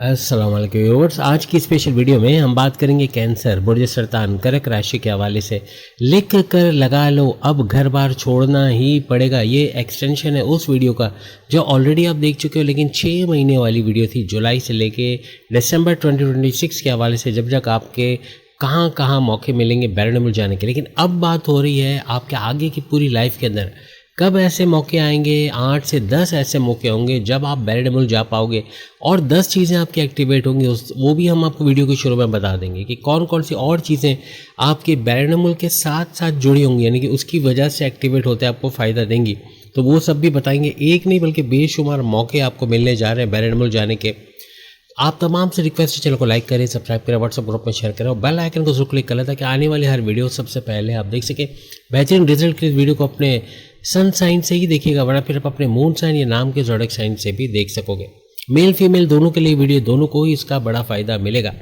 अस्सलाम वालेकुम व्यूअर्स। आज की स्पेशल वीडियो में हम बात करेंगे कैंसर, बुर्ज सरतान, कर्क राशि के हवाले से। लिख कर लगा लो, अब घर बार छोड़ना ही पड़ेगा। ये एक्सटेंशन है उस वीडियो का जो ऑलरेडी आप देख चुके हो, लेकिन 6 महीने वाली वीडियो थी, जुलाई से लेके दिसंबर 2026 के हवाले से, जब तक आपके कहाँ कहाँ मौके मिलेंगे बैरनमुल जाने के। लेकिन अब बात हो रही है आपके आगे की पूरी लाइफ के अंदर कब ऐसे मौके आएंगे। 8 से 10 ऐसे मौके होंगे जब आप बैरनमुल जा पाओगे और 10 चीज़ें आपकी एक्टिवेट होंगी। वो भी हम आपको वीडियो के शुरू में बता देंगे कि कौन कौन सी और चीज़ें आपके बैरनमुल के साथ साथ जुड़ी होंगी, यानी कि उसकी वजह से एक्टिवेट होते आपको फ़ायदा देंगी। तो वो सब भी बताएंगे। एक नहीं बल्कि बेशुमार मौके आपको मिलने जा रहे हैं बैरनमुल जाने के। आप तमाम से रिक्वेस्ट है, चैनल को लाइक करें, सब्सक्राइब करें, व्हाट्सएप ग्रुप में शेयर करें और बेल आइकन को जरूर क्लिक कर लें ताकि आने वाली हर वीडियो सबसे पहले आप देख सकें। बेहतरीन रिजल्ट के इस वीडियो को अपने सन साइन से ही देखिएगा, वरना फिर आप अपने मून साइन या नाम के ज़ोडिएक साइन से भी देख सकोगे। मेल फीमेल दोनों के लिए वीडियो, दोनों को ही इसका बड़ा फ़ायदा मिलेगा।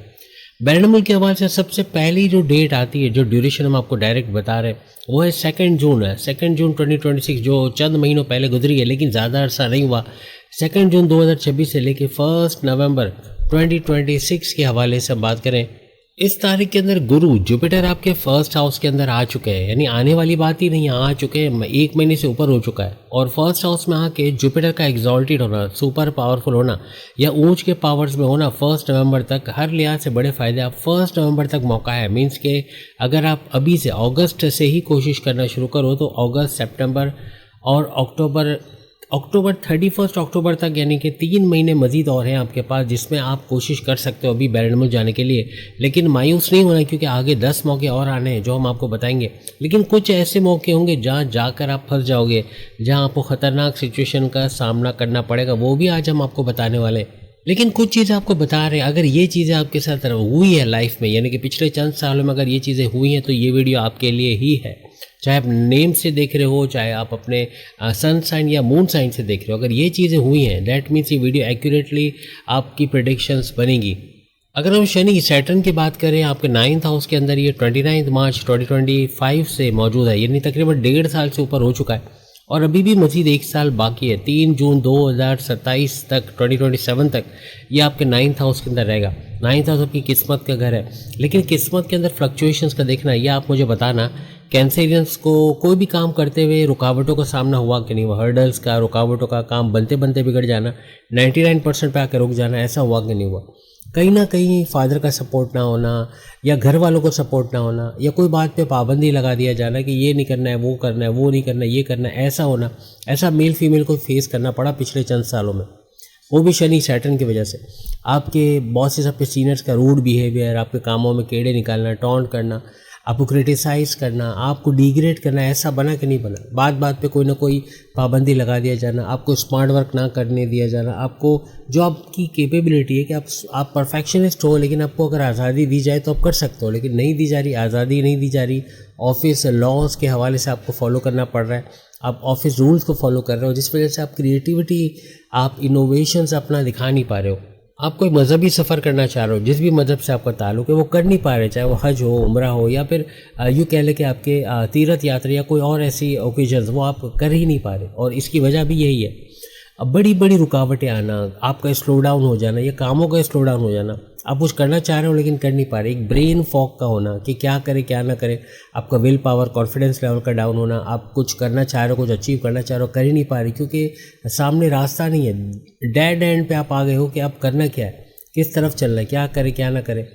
बैरनमुल के हवाले से सबसे पहली जो डेट आती है, जो ड्यूरेशन हम आपको डायरेक्ट बता रहे हैं, वो है 2 जून है। 2 जून 2026, जो चंद महीनों पहले गुजरी है लेकिन ज़्यादा अरसा नहीं हुआ। 2 जून 2026 से लेकर 1 नवंबर 2026 के हवाले से हम बात करें, इस तारीख के अंदर गुरु जुपिटर आपके फर्स्ट हाउस के अंदर आ चुके हैं। यानी आने वाली बात ही नहीं, आ चुके हैं, 1 महीने से ऊपर हो चुका है। और फर्स्ट हाउस में आके जुपिटर का एग्जॉल्टेड होना, सुपर पावरफुल होना या ऊंच के पावर्स में होना 1 नवंबर तक, हर लिहाज से बड़े फ़ायदे। आप 1 नवंबर तक मौका है। मीन्स के अगर आप अभी से अगस्त से ही कोशिश करना शुरू करो तो अगस्त, सितंबर और अक्टूबर 31 अक्टूबर तक, यानी कि 3 महीने मजीद और हैं आपके पास, जिसमें आप कोशिश कर सकते हो अभी बैरनमुल जाने के लिए। लेकिन मायूस नहीं होना, क्योंकि आगे 10 मौके और आने हैं जो हम आपको बताएंगे। लेकिन कुछ ऐसे मौके होंगे जहाँ जाकर आप फंस जाओगे, जहाँ आपको ख़तरनाक सिचुएशन का सामना करना पड़ेगा, वो भी आज हम आपको बताने वाले हैं। लेकिन कुछ चीज़ें आपको बता रहे हैं, अगर ये चीज़ें आपके साथ हुई है लाइफ में, यानी कि पिछले चंद सालों में अगर ये चीज़ें हुई हैं, तो ये वीडियो आपके लिए ही है। चाहे आप नेम से देख रहे हो, चाहे आप अपने सन साइन या मून साइन से देख रहे हो, अगर ये चीज़ें हुई हैं, दैट मीन्स ये वीडियो एक्यूरेटली आपकी प्रेडिक्शंस बनेगी। अगर हम शनि सैटर्न की बात करें, आपके 9th हाउस के अंदर ये 29 मार्च 2025 से मौजूद है, यानी तकरीबन 1.5 साल से ऊपर हो चुका है और अभी भी मज़ीद 1 साल बाकी है। 3 जून 2027 तक, 2027 तक ये आपके 9th हाउस के अंदर रहेगा। 9th हाउस आपकी किस्मत का घर है, लेकिन किस्मत के अंदर फ्लक्चुएशंस का देखना, ये आप मुझे बताना कैंसेरियंस को कोई भी काम करते हुए रुकावटों का सामना हुआ कि नहीं हुआ। हर्डल्स का, रुकावटों का, काम बनते बनते बिगड़ जाना, 99% पे आकर रुक जाना, ऐसा हुआ कि नहीं हुआ। कहीं ना कहीं फादर का सपोर्ट ना होना या घर वालों को सपोर्ट ना होना या कोई बात पे पाबंदी लगा दिया जाना कि ये नहीं करना है, वो करना है, वो नहीं करना है, ये करना है, ऐसा होना, ऐसा मेल फीमेल को फेस करना पड़ा पिछले चंद सालों में। वो भी शनि सैटर्न की वजह से। आपके बॉसेस, आपके सीनियर्स का रूड बिहेवियर, आपके कामों में कीड़े निकालना, टॉन्ट करना, आपको क्रिटिसाइज़ करना, आपको डिग्रेड करना, ऐसा बना कि नहीं बना। बात बात पे कोई ना कोई पाबंदी लगा दिया जाना, आपको स्मार्ट वर्क ना करने दिया जाना, आपको जो आपकी कैपेबिलिटी है कि आप परफेक्शनिस्ट हो, लेकिन आपको अगर आज़ादी दी जाए तो आप कर सकते हो, लेकिन नहीं दी जा रही, आज़ादी नहीं दी जा रही। ऑफिस लॉज के हवाले से आपको फॉलो करना पड़ रहा है, आप ऑफिस रूल्स को फॉलो कर रहे हो, जिस वजह से आप क्रिएटिविटी, आप इनोवेशंस अपना दिखा नहीं पा रहे हो। आप कोई मज़हबी सफ़र करना चाह रहे हो, जिस भी मज़हब से आपका ताल्लुक़ है वो कर नहीं पा रहे, चाहे वो हज हो, उम्रा हो, या फिर यूँ कह लें कि आपके तीर्थ यात्रा या कोई और ऐसी ओकेजन्स, वो आप कर ही नहीं पा रहे। और इसकी वजह भी यही है, अब बड़ी बड़ी रुकावटें आना, आपका स्लो डाउन हो जाना या कामों का स्लो डाउन हो जाना। आप कुछ करना चाह रहे हो लेकिन कर नहीं पा रहे। एक ब्रेन फॉग का होना कि क्या करें क्या ना करें, आपका विल पावर, कॉन्फिडेंस लेवल का डाउन होना। आप कुछ करना चाह रहे हो, कुछ अचीव करना चाह रहे हो, कर ही नहीं पा रहे, क्योंकि सामने रास्ता नहीं है। डेड एंड पे आप आ गए हो कि आप करना क्या है, किस तरफ चलना है, क्या करें क्या ना करें।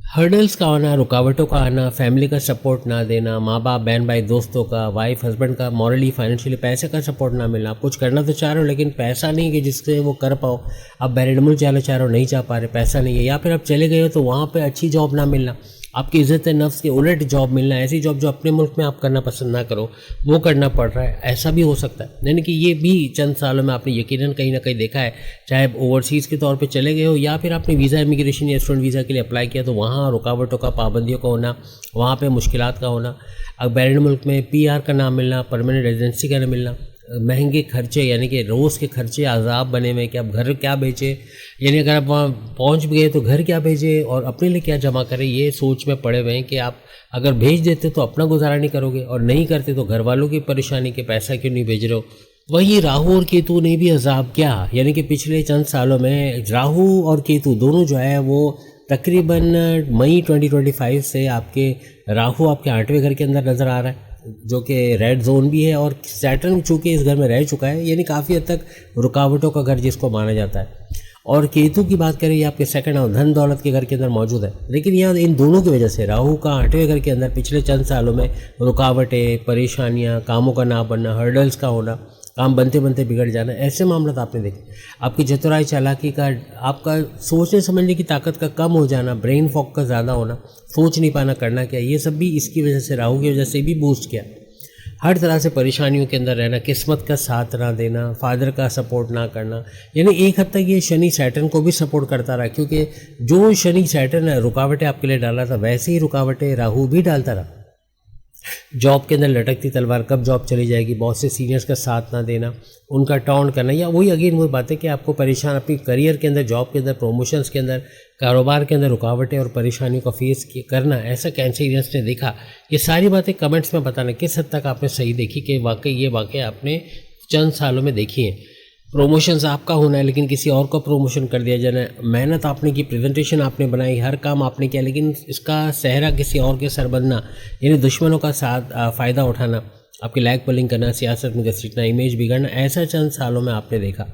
हर्डल्स का आना, रुकावटों का आना, फैमिली का सपोर्ट ना देना, माँ बाप, बहन भाई, दोस्तों का, वाइफ हस्बैंड का मॉरली फाइनेंशियली, पैसे का सपोर्ट ना मिलना। आप कुछ करना तो चाह रहे हो लेकिन पैसा नहीं कि जिससे वो कर पाओ। आप बैरनमुल जाना चाह रहे हो, नहीं जा पा रहे, पैसा नहीं है। या फिर आप चले गए हो तो वहाँ पे अच्छी जॉब ना मिलना, आपकी इज़्ज़त नफ्स के उलट जॉब मिलना, ऐसी जॉब जो अपने मुल्क में आप करना पसंद ना करो वो करना पड़ रहा है, ऐसा भी हो सकता है। यानी कि ये भी चंद सालों में आपने यकीनन कहीं ना कहीं देखा है, चाहे ओवरसीज़ के तौर पे चले गए हो या फिर आपने वीज़ा, इमिग्रेशन या स्टूडेंट वीज़ा के लिए अप्लाई किया, तो वहाँ रुकावटों का, पाबंदियों का होना, वहाँ पे मुश्किलात का होना। अब बैरन मुल्क में PR का ना मिलना, परमानेंट रेजिडेंसी का ना मिलना, महंगे खर्चे, यानी कि रोज़ के खर्चे अज़ाब बने हुए कि आप घर क्या बेचें, यानी अगर आप वहाँ पहुँच भी गए तो घर क्या भेजें और अपने लिए क्या जमा करें, ये सोच में पड़े हुए हैं कि आप अगर भेज देते तो अपना गुजारा नहीं करोगे और नहीं करते तो घर वालों की परेशानी के पैसा क्यों नहीं भेज रहे हो। वही राहु और केतु ने भी अजाब किया, यानी कि पिछले चंद सालों में राहु और केतु दोनों जो है वो तकरीबन मई 2025 से आपके राहु आपके 8वें घर के अंदर नज़र आ रहा है, जो कि रेड जोन भी है, और सैटर्न चूँकि इस घर में रह चुका है, यानी काफ़ी हद तक रुकावटों का घर जिसको माना जाता है। और केतु की बात करें, ये आपके सेकंड हाउस धन दौलत के घर के अंदर मौजूद है, लेकिन यह इन दोनों की वजह से राहु का 8वें घर के अंदर पिछले चंद सालों में रुकावटें, परेशानियां, कामों का ना बनना, हर्डल्स का होना, काम बनते बनते बिगड़ जाना, ऐसे मामला तो आपने देखे। आपकी चतुराई चालाकी का, आपका सोचने समझने की ताकत का कम हो जाना, ब्रेन फॉग का ज़्यादा होना, सोच नहीं पाना करना क्या, ये सब भी इसकी वजह से, राहु की वजह से भी बूस्ट किया। हर तरह से परेशानियों के अंदर रहना, किस्मत का साथ ना देना, फादर का सपोर्ट ना करना, यानी एक हद तक ये शनि सैटर्न को भी सपोर्ट करता रहा, क्योंकि जो शनि सैटर्न है रुकावटें आपके लिए डाला था, वैसे ही रुकावटें राहु भी डालता रहा। जॉब के अंदर लटकती तलवार, कब जॉब चली जाएगी, बॉस से सीनियर्स का साथ ना देना, उनका टॉन्ट करना, या वही अगेन वही बात है कि आपको परेशान, अपनी करियर के अंदर, जॉब के अंदर, प्रमोशंस के अंदर, कारोबार के अंदर रुकावटें और परेशानियों का फेस करना, ऐसा कैंसरियंस ने देखा। ये सारी बातें कमेंट्स में बताना किस हद तक आपने सही देखी कि वाकई ये वाकई आपने चंद सालों में देखी है। प्रमोशंस आपका होना है लेकिन किसी और को प्रमोशन कर दिया जाना है, मेहनत आपने की, प्रेजेंटेशन आपने बनाई, हर काम आपने किया, लेकिन इसका सहरा किसी और के सर बनना, यानी दुश्मनों का साथ फ़ायदा उठाना, आपकी लैग पुलिंग करना, सियासत में घसीटना, इमेज बिगड़ना, ऐसा चंद सालों में आपने देखा।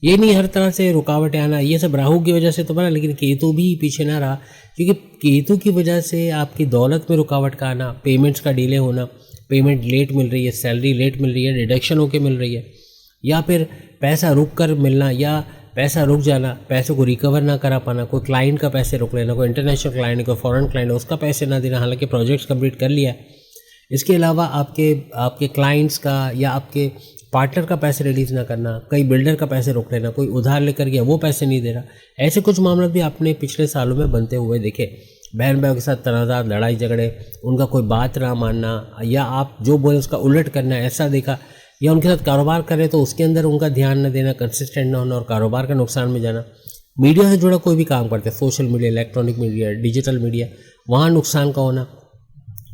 ये नहीं हर तरह से रुकावटें आना, ये सब राहु की वजह से तो बना, लेकिन केतु भी पीछे ना रहा, क्योंकि केतु की वजह से आपकी दौलत में रुकावट का आना, पेमेंट्स का डिले होना, पेमेंट लेट मिल रही है, सैलरी लेट मिल रही है, डिडक्शन होकर मिल रही है, या फिर पैसा रुक कर मिलना, या पैसा रुक जाना, पैसों को रिकवर ना करा पाना, कोई क्लाइंट का पैसे रोक लेना, कोई इंटरनेशनल क्लाइंट, कोई फॉरेन क्लाइंट, उसका पैसे ना देना, हालांकि प्रोजेक्ट्स कंप्लीट कर लिया। इसके अलावा आपके क्लाइंट्स का या आपके पार्टनर का पैसे रिलीज़ ना करना, कई बिल्डर का पैसे रोक लेना, कोई उधार लेकर गया वो पैसे नहीं दे रहा, ऐसे कुछ मामले भी आपने पिछले सालों में बनते हुए देखे। बहन भाइयों के साथ तनाज़ात, लड़ाई झगड़े, उनका कोई बात ना मानना, या आप जो बोले उसका उलट करना, ऐसा देखा। या उनके साथ कारोबार करें तो उसके अंदर उनका ध्यान न देना, कंसिस्टेंट ना होना और कारोबार का नुकसान में जाना। मीडिया से जुड़ा कोई भी काम करते हैं, social media, electronic media, digital media, वहाँ नुकसान का होना।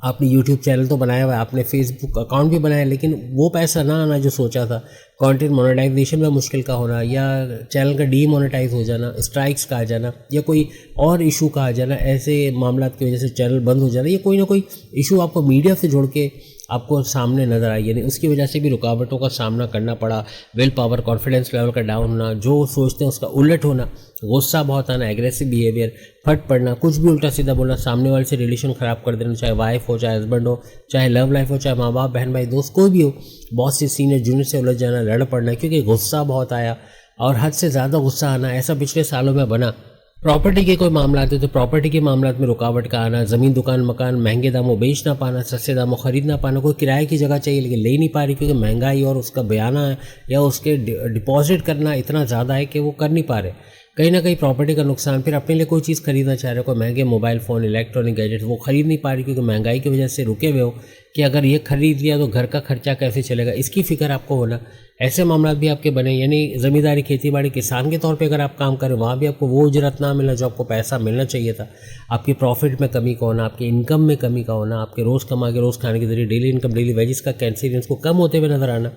आपने यूट्यूब चैनल तो बनाया हुआ है, आपने फेसबुक अकाउंट भी बनाया, लेकिन वो पैसा ना आना जो सोचा था, कंटेंट मोनेटाइजेशन में मुश्किल का होना, या चैनल का डीमोनेटाइज हो जाना, स्ट्राइक्स का आ जाना, या कोई और इशू का आ जाना, ऐसे मामला की वजह से चैनल बंद हो जाना, या कोई ना कोई इशू आपको मीडिया से जोड़ के आपको सामने नज़र आई, यानी उसकी वजह से भी रुकावटों का सामना करना पड़ा। विल पावर, कॉन्फिडेंस लेवल का डाउन होना, जो सोचते हैं उसका उलट होना, गुस्सा बहुत आना, एग्रेसिव बिहेवियर, फट पड़ना, कुछ भी उल्टा सीधा बोलना, सामने वाले से रिलेशन ख़राब कर देना, चाहे वाइफ हो, चाहे हस्बैंड हो, चाहे लव लाइफ हो, चाहे माँ बाप, बहन भाई, दोस्त, कोई भी हो, बॉस से, सीनियर जूनियर से उलझ जाना, लड़ पड़ना, क्योंकि गुस्सा बहुत आया और हद से ज़्यादा गुस्सा आना, ऐसा पिछले सालों में बना। प्रॉपर्टी के कोई मामला आते तो प्रॉपर्टी के मामला में रुकावट का आना, ज़मीन, दुकान, मकान महंगे दामों बेच ना पाना, सस्ते दामों खरीद ना पाना, कोई किराए की जगह चाहिए लेकिन ले नहीं पा रही क्योंकि महंगाई और उसका बयाना है या उसके डिपॉजिट करना इतना ज़्यादा है कि वो कर नहीं पा रहे। कहीं ना कहीं प्रॉपर्टी का नुकसान, फिर अपने लिए कोई चीज़ खरीदना चाह रहे हो, कोई महंगे मोबाइल फ़ोन, इलेक्ट्रॉनिक गैजेट्स, वो खरीद नहीं पा रही क्योंकि महंगाई की वजह से रुके हुए हो कि अगर ये खरीद लिया तो घर का खर्चा कैसे चलेगा, इसकी फ़िक्र आपको होना। ऐसे मामला भी आपके बने, यानी ज़मींदारी, खेती-बाड़ी, किसान के तौर पे अगर आप काम करें, वहाँ भी आपको वो उजरत ना मिलना जो आपको पैसा मिलना चाहिए था। आपकी प्रॉफिट में कमी का होना, आपकी इनकम में कमी का होना, आपके रोज़ कमा के रोज़ खाने के जरिए डेली इनकम, डेली वेजेस का कैंसिलियंस को कम होते हुए नजर आना,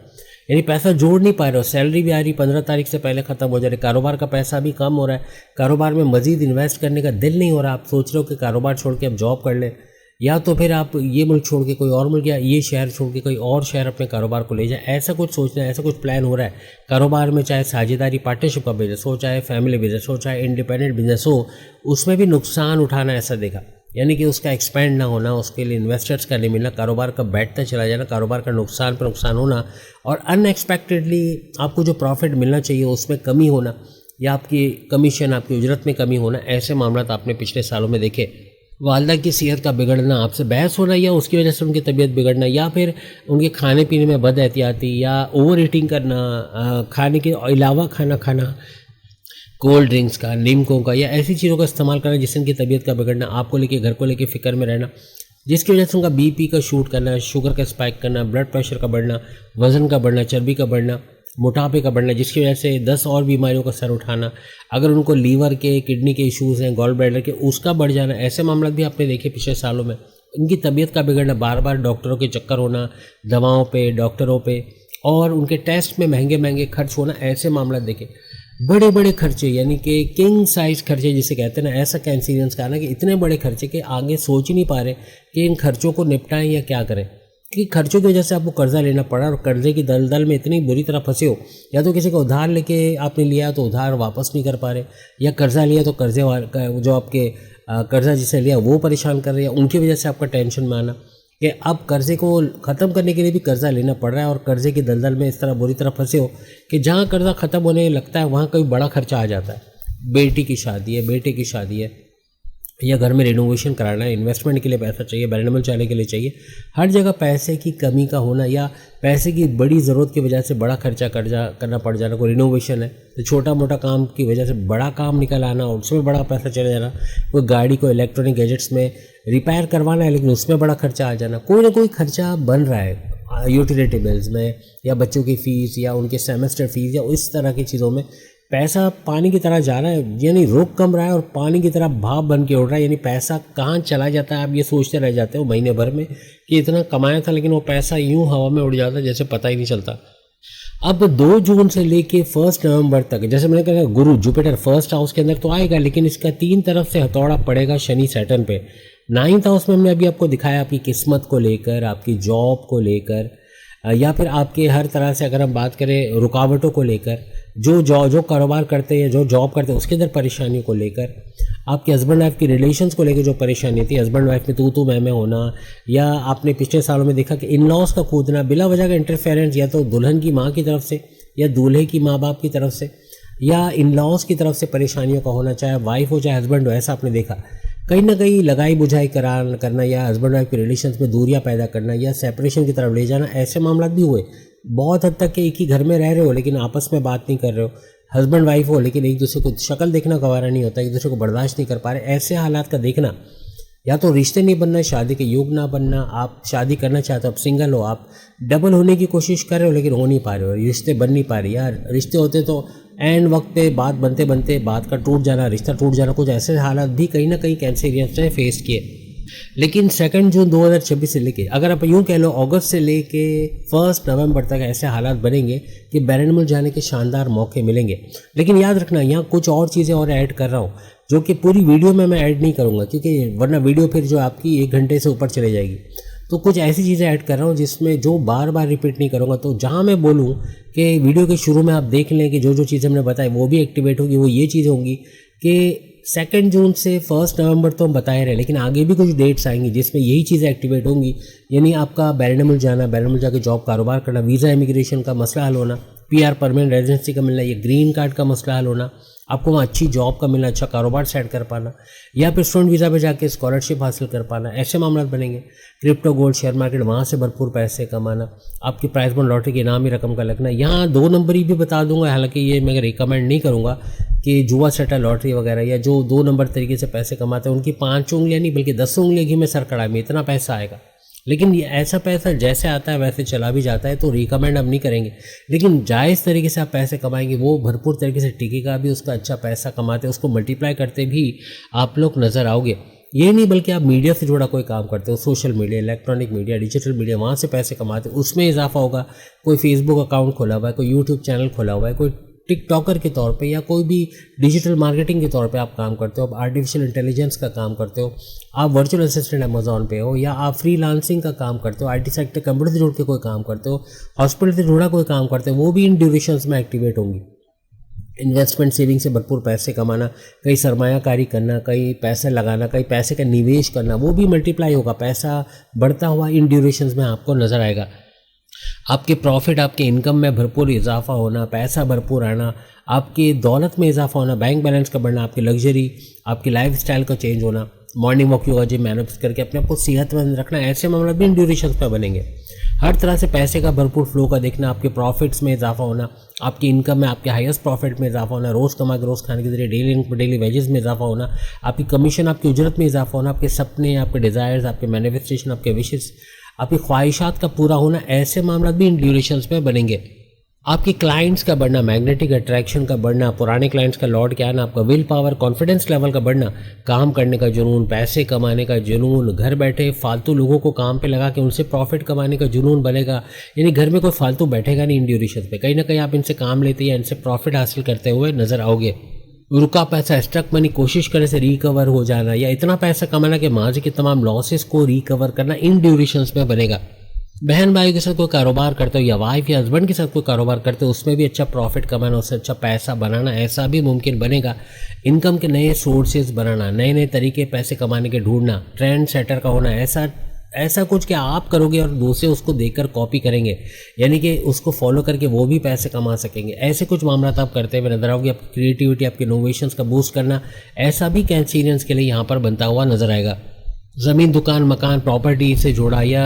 यानी पैसा जोड़ नहीं पा रहे हो, सैलरी भी आ रही 15 तारीख से पहले ख़त्म हो जा रही, कारोबार का पैसा भी कम हो रहा है, कारोबार में मज़ीद इन्वेस्ट करने का दिल नहीं हो रहा, आप सोच रहे हो कि कारोबार छोड़ के अब जॉब कर लें, या तो फिर आप ये मुल्क छोड़ के कोई और मुल्क, या ये शहर छोड़ के कोई और शहर अपने कारोबार को ले जाए, ऐसा कुछ सोचना है, ऐसा कुछ प्लान हो रहा है कारोबार में, चाहे साझेदारी पार्टनरशिप का बिजनेस हो, चाहे फैमिली बिजनेस हो, चाहे इंडिपेंडेंट बिजनेस हो, उसमें भी नुकसान उठाना ऐसा देखा, यानी कि उसका एक्सपेंड ना होना, उसके लिए इन्वेस्टर्स का नहीं मिलना, कारोबार का बैठता चला जाना, कारोबार का नुकसान पर नुकसान होना, और अनएक्सपेक्टेडली आपको जो प्रॉफिट मिलना चाहिए उसमें कमी होना, या आपकी कमीशन, आपकी उजरत में कमी होना, ऐसे मामला आपने पिछले सालों में देखे। वालदा की सेहत का बिगड़ना, आपसे बहस होना, या उसकी वजह से उनकी तबीयत बिगड़ना, या फिर उनके खाने पीने में बद एहतियाती या ओवर ईटिंग करना, खाने के अलावा खाना खाना, कोल्ड ड्रिंक्स का, नीमकों का, या ऐसी चीज़ों का इस्तेमाल करना जिससे उनकी तबीयत का बिगड़ना, आपको लेके, घर को लेके फ़िक्र में रहना, जिसकी वजह से उनका बीपी का शूट करना, शुगर का स्पाइक करना, ब्लड प्रेशर का बढ़ना, वज़न का बढ़ना, चर्बी का बढ़ना, मोटापे का बढ़ना, जिसकी वजह से 10 और बीमारियों का सर उठाना, अगर उनको लीवर के, किडनी के इश्यूज़ हैं, गॉल ब्लैडर के, उसका बढ़ जाना, ऐसे मामला भी आपने देखे पिछले सालों में। उनकी तबीयत का बिगड़ना, बार बार डॉक्टरों के चक्कर होना, दवाओं पे, डॉक्टरों पे, और उनके टेस्ट में महंगे महंगे खर्च होना, ऐसे मामला देखें। बड़े बड़े खर्चे यानी कि किंग साइज खर्चे जिसे कहते हैं ना, ऐसा कैंसरियंस का ना कि इतने बड़े खर्चे के आगे सोच ही नहीं पा रहे कि इन खर्चों को निपटाएं या क्या करें, कि खर्चों की वजह से आपको कर्जा लेना पड़ा और कर्जे की दलदल में इतनी बुरी तरह फंसे हो, या तो किसी को उधार लेके आपने लिया तो उधार वापस नहीं कर पा रहे, या कर्जा लिया तो कर्जे जो आपके कर्जा जिसे लिया वो परेशान कर रहे हैं, उनकी वजह से आपका टेंशन में आना कि अब कर्जे को ख़त्म करने के लिए भी कर्जा लेना पड़ रहा है, और कर्जे की दलदल में इस तरह बुरी तरह फंसे हो कि जहाँ कर्जा ख़त्म होने लगता है वहाँ कोई बड़ा खर्चा आ जाता है। बेटी की शादी है, बेटे की शादी है, या घर में रिनोवेशन कराना है, इन्वेस्टमेंट के लिए पैसा चाहिए, बैरनमल चलाने के लिए चाहिए। हर जगह पैसे की कमी का होना या पैसे की बड़ी ज़रूरत की वजह से बड़ा खर्चा करना पड़ जाना। कोई रिनोवेशन है तो छोटा मोटा काम की वजह से बड़ा काम निकल आना और उसमें बड़ा पैसा चला जाना। कोई गाड़ी को इलेक्ट्रॉनिक गैजेट्स में रिपेयर करवाना है लेकिन उसमें बड़ा खर्चा आ जाना। कोई ना कोई खर्चा बन रहा है यूटिलिटी बिल्स में, या बच्चों की फ़ीस, या उनके सेमेस्टर फीस, या इस तरह की चीज़ों में पैसा पानी की तरह जा रहा है, यानी रुक कम रहा है और पानी की तरह भाप बन के उड़ रहा है। यानी पैसा कहाँ चला जाता है आप ये सोचते रह जाते हो महीने भर में कि इतना कमाया था, लेकिन वो पैसा यूं हवा में उड़ जाता है जैसे पता ही नहीं चलता। अब 2 जून से लेके 1 नवंबर तक, जैसे मैंने कहा गुरु जुपिटर फर्स्ट हाउस के अंदर तो आएगा, लेकिन इसका 3 तरफ से हथौड़ा पड़ेगा शनि सैटर्न पे। 9th हाउस में हमने अभी आपको दिखाया आपकी किस्मत को लेकर, आपकी जॉब को लेकर, या फिर आपके हर तरह से अगर हम बात करें रुकावटों को लेकर, जो कारोबार करते हैं, जो जॉब करते हैं उसके अंदर परेशानियों को लेकर, आपके हस्बैंड वाइफ की रिलेशंस को लेकर जो परेशानी थी, हस्बैंड वाइफ में तू मैं होना, या आपने पिछले सालों में देखा कि इन लॉज का कूदना, बिला वजह का इंटरफेरेंस, या तो दुल्हन की माँ की तरफ से या दूल्हे की माँ बाप की तरफ से, या इन लॉज की तरफ से परेशानियों का होना, चाहे वाइफ हो चाहे हस्बैंड हो। ऐसा आपने देखा कहीं ना कहीं लगाई बुझाई करना, या हस्बैंड वाइफ के रिलेशंस में दूरियां पैदा करना, या सेपरेशन की तरफ ले जाना, ऐसे मामला भी हुए। बहुत हद तक कि एक ही घर में रह रहे हो लेकिन आपस में बात नहीं कर रहे हो, हस्बैंड वाइफ हो लेकिन एक दूसरे को शक्ल देखना गवारा नहीं होता, एक दूसरे को बर्दाश्त नहीं कर पा रहे, ऐसे हालात का देखना। या तो रिश्ते नहीं बनना, शादी के योग ना बनना, आप शादी करना चाहते हो, आप सिंगल हो, आप डबल होने की कोशिश कर रहे हो लेकिन हो नहीं पा रहे हो, रिश्ते बन नहीं पा रहे। यार रिश्ते होते तो एंड वक्त पे बात बनते बनते बात का टूट जाना, रिश्ता टूट जाना, कुछ ऐसे हालात भी कहीं ना कहीं कैंसरियंस ने फेस किए। लेकिन 2 जून 2026 से लेके, अगर आप यूँ कह लो अगस्त से लेके 1 नवंबर तक ऐसे हालात बनेंगे कि बैरनमुल जाने के शानदार मौके मिलेंगे। लेकिन याद रखना यहाँ कुछ और चीज़ें और ऐड कर रहा हूँ जो कि पूरी वीडियो में मैं ऐड नहीं करूँगा, क्योंकि वरना वीडियो फिर जो आपकी 1 घंटे से ऊपर चले जाएगी। तो कुछ ऐसी चीज़ें ऐड कर रहा हूँ जिसमें जो बार बार रिपीट नहीं करूँगा। तो जहाँ मैं बोलूँ कि वीडियो के शुरू में आप देख लें कि जो चीज़ें हमने बताई वो भी एक्टिवेट होगी, वो ये चीज़ होंगी कि 2 जून से 1 नवंबर तो हम बताए रहे, लेकिन आगे भी कुछ डेट्स आएंगी जिसमें यही चीज़ें एक्टिवेट होंगी। यानी आपका बैरनमुल जाना, बैरनमुल जाके जॉब कारोबार करना, वीज़ा इमिग्रेशन का मसला हल होना, PR परमानेंट रेजिडेंसी का मिलना, या ग्रीन कार्ड का मसला हल होना, आपको वहाँ अच्छी जॉब का मिलना, अच्छा कारोबार सेट कर पाना, या फिर स्टूडेंट वीज़ा पे जाके स्कॉलरशिप हासिल कर पाना, ऐसे मामला बनेंगे। क्रिप्टो गोल्ड शेयर मार्केट, वहाँ से भरपूर पैसे कमाना, आपकी प्राइज बॉन्ड लॉटरी के इनामी रकम का लगना। यहाँ 2 नंबरी भी बता दूंगा, हालांकि ये मैं रिकमेंड नहीं करूँगा कि जुआ सट्टा लॉटरी वगैरह, या जो 2 नंबर तरीके से पैसे कमाते हैं उनकी 5 उंगलियाँ नहीं बल्कि 10 उंगलियाँ घी में सर कड़ा में इतना पैसा आएगा। लेकिन ये ऐसा पैसा जैसे आता है वैसे चला भी जाता है, तो रिकमेंड हम नहीं करेंगे। लेकिन जायज़ तरीके से आप पैसे कमाएंगे, वो भरपूर तरीके से टिकेगा भी, उसका अच्छा पैसा कमाते, उसको मल्टीप्लाई करते भी आप लोग नज़र आओगे। ये नहीं बल्कि आप मीडिया से जुड़ा कोई काम करते हो, social media, electronic media, digital media, वहाँ से पैसे कमाते हो, उसमें इजाफा होगा। कोई फेसबुक अकाउंट खोला हुआ है, कोई यूट्यूब चैनल खोला हुआ है, कोई टिकटॉकर के तौर पे, या कोई भी डिजिटल मार्केटिंग के तौर पे आप काम करते हो, आप आर्टिफिशियल इंटेलिजेंस का काम करते हो, आप वर्चुअल असिस्टेंट अमेजोन पे हो, या आप फ्रीलांसिंग का काम करते हो, IT सेक्टर कंप्यूटर से जुड़ के कोई काम करते हो, हॉस्पिटल से जुड़ा कोई काम करते हो, वो भी इन ड्यूरेशंस में एक्टिवेट होंगी। इन्वेस्टमेंट सेविंग से भरपूर पैसे कमाना, कहीं सरमायाकारी करना, कहीं पैसे लगाना, कहीं पैसे का निवेश करना, वो भी मल्टीप्लाई होगा, पैसा बढ़ता हुआ इन ड्यूरेशंस में आपको नज़र आएगा। आपके प्रॉफिट, आपके इनकम में भरपूर इजाफा होना, पैसा भरपूर आना, आपकी दौलत में इजाफा होना, बैंक बैलेंस का बढ़ना, आपकी लग्जरी, आपकी लाइफस्टाइल का चेंज होना, मॉर्निंग वॉक, योगा, जिम, मेहनत करके अपने आप को सेहतमंद रखना, ऐसे मामला भी इन ड्यूरेशंस पे बनेंगे। हर तरह से पैसे का भरपूर फ्लो का देखना, आपके प्रॉफिट्स में इजाफा होना, आपकी इनकम में, आपके हाईएस्ट प्रॉफिट में इजाफा होना, रोज़ कमा के रोज़ खाने के जरिए डेली वेजेस में इजाफा होना, आपकी कमीशन, आपकी उजरत में इजाफा होना, आपके सपने, आपके डिज़ायर्स, आपके मैनिफेस्टेशन, आपके विशेस, आपकी ख्वाहिशात का पूरा होना, ऐसे मामला भी इन ड्यूरेशंस में बनेंगे। आपके क्लाइंट्स का बढ़ना, मैग्नेटिक अट्रैक्शन का बढ़ना, पुराने क्लाइंट्स का लौट के आना, आपका विल पावर, कॉन्फिडेंस लेवल का बढ़ना, काम करने का जुनून, पैसे कमाने का जुनून, घर बैठे फालतू लोगों को काम पे लगा के उनसे प्रॉफिट कमाने का जुनून बनेगा। यानी घर में कोई फालतू बैठेगा नहीं इन ड्यूरेशन पे, कहीं ना कहीं आप इनसे काम लेते या इनसे प्रॉफिट हासिल करते हुए नजर आओगे। रुका पैसा, स्टक मनी, कोशिश करने से रिकवर हो जाना या इतना पैसा कमाना कि माजी के तमाम लॉसेस को रिकवर करना इन ड्यूरेशंस में बनेगा। बहन भाई के साथ कोई कारोबार करते हो या वाइफ या हस्बैंड के साथ कोई कारोबार करते हो, उसमें भी अच्छा प्रॉफिट कमाना, उससे अच्छा पैसा बनाना, ऐसा भी मुमकिन बनेगा। इनकम के नए सोर्सेज बनाना, नए नए तरीके पैसे कमाने के ढूंढना, ट्रेंड सेटर का होना, ऐसा कुछ कि आप करोगे और दूसरे उसको देखकर कॉपी करेंगे, यानी कि उसको फॉलो करके वो भी पैसे कमा सकेंगे। ऐसे कुछ मामला आप करते हुए नजर आओगे। आपकी क्रिएटिविटी, आपके इनोवेशंस का बूस्ट करना, ऐसा भी कैंसिलियंस के लिए यहाँ पर बनता हुआ नजर आएगा। ज़मीन, दुकान, मकान, प्रॉपर्टी से जुड़ा या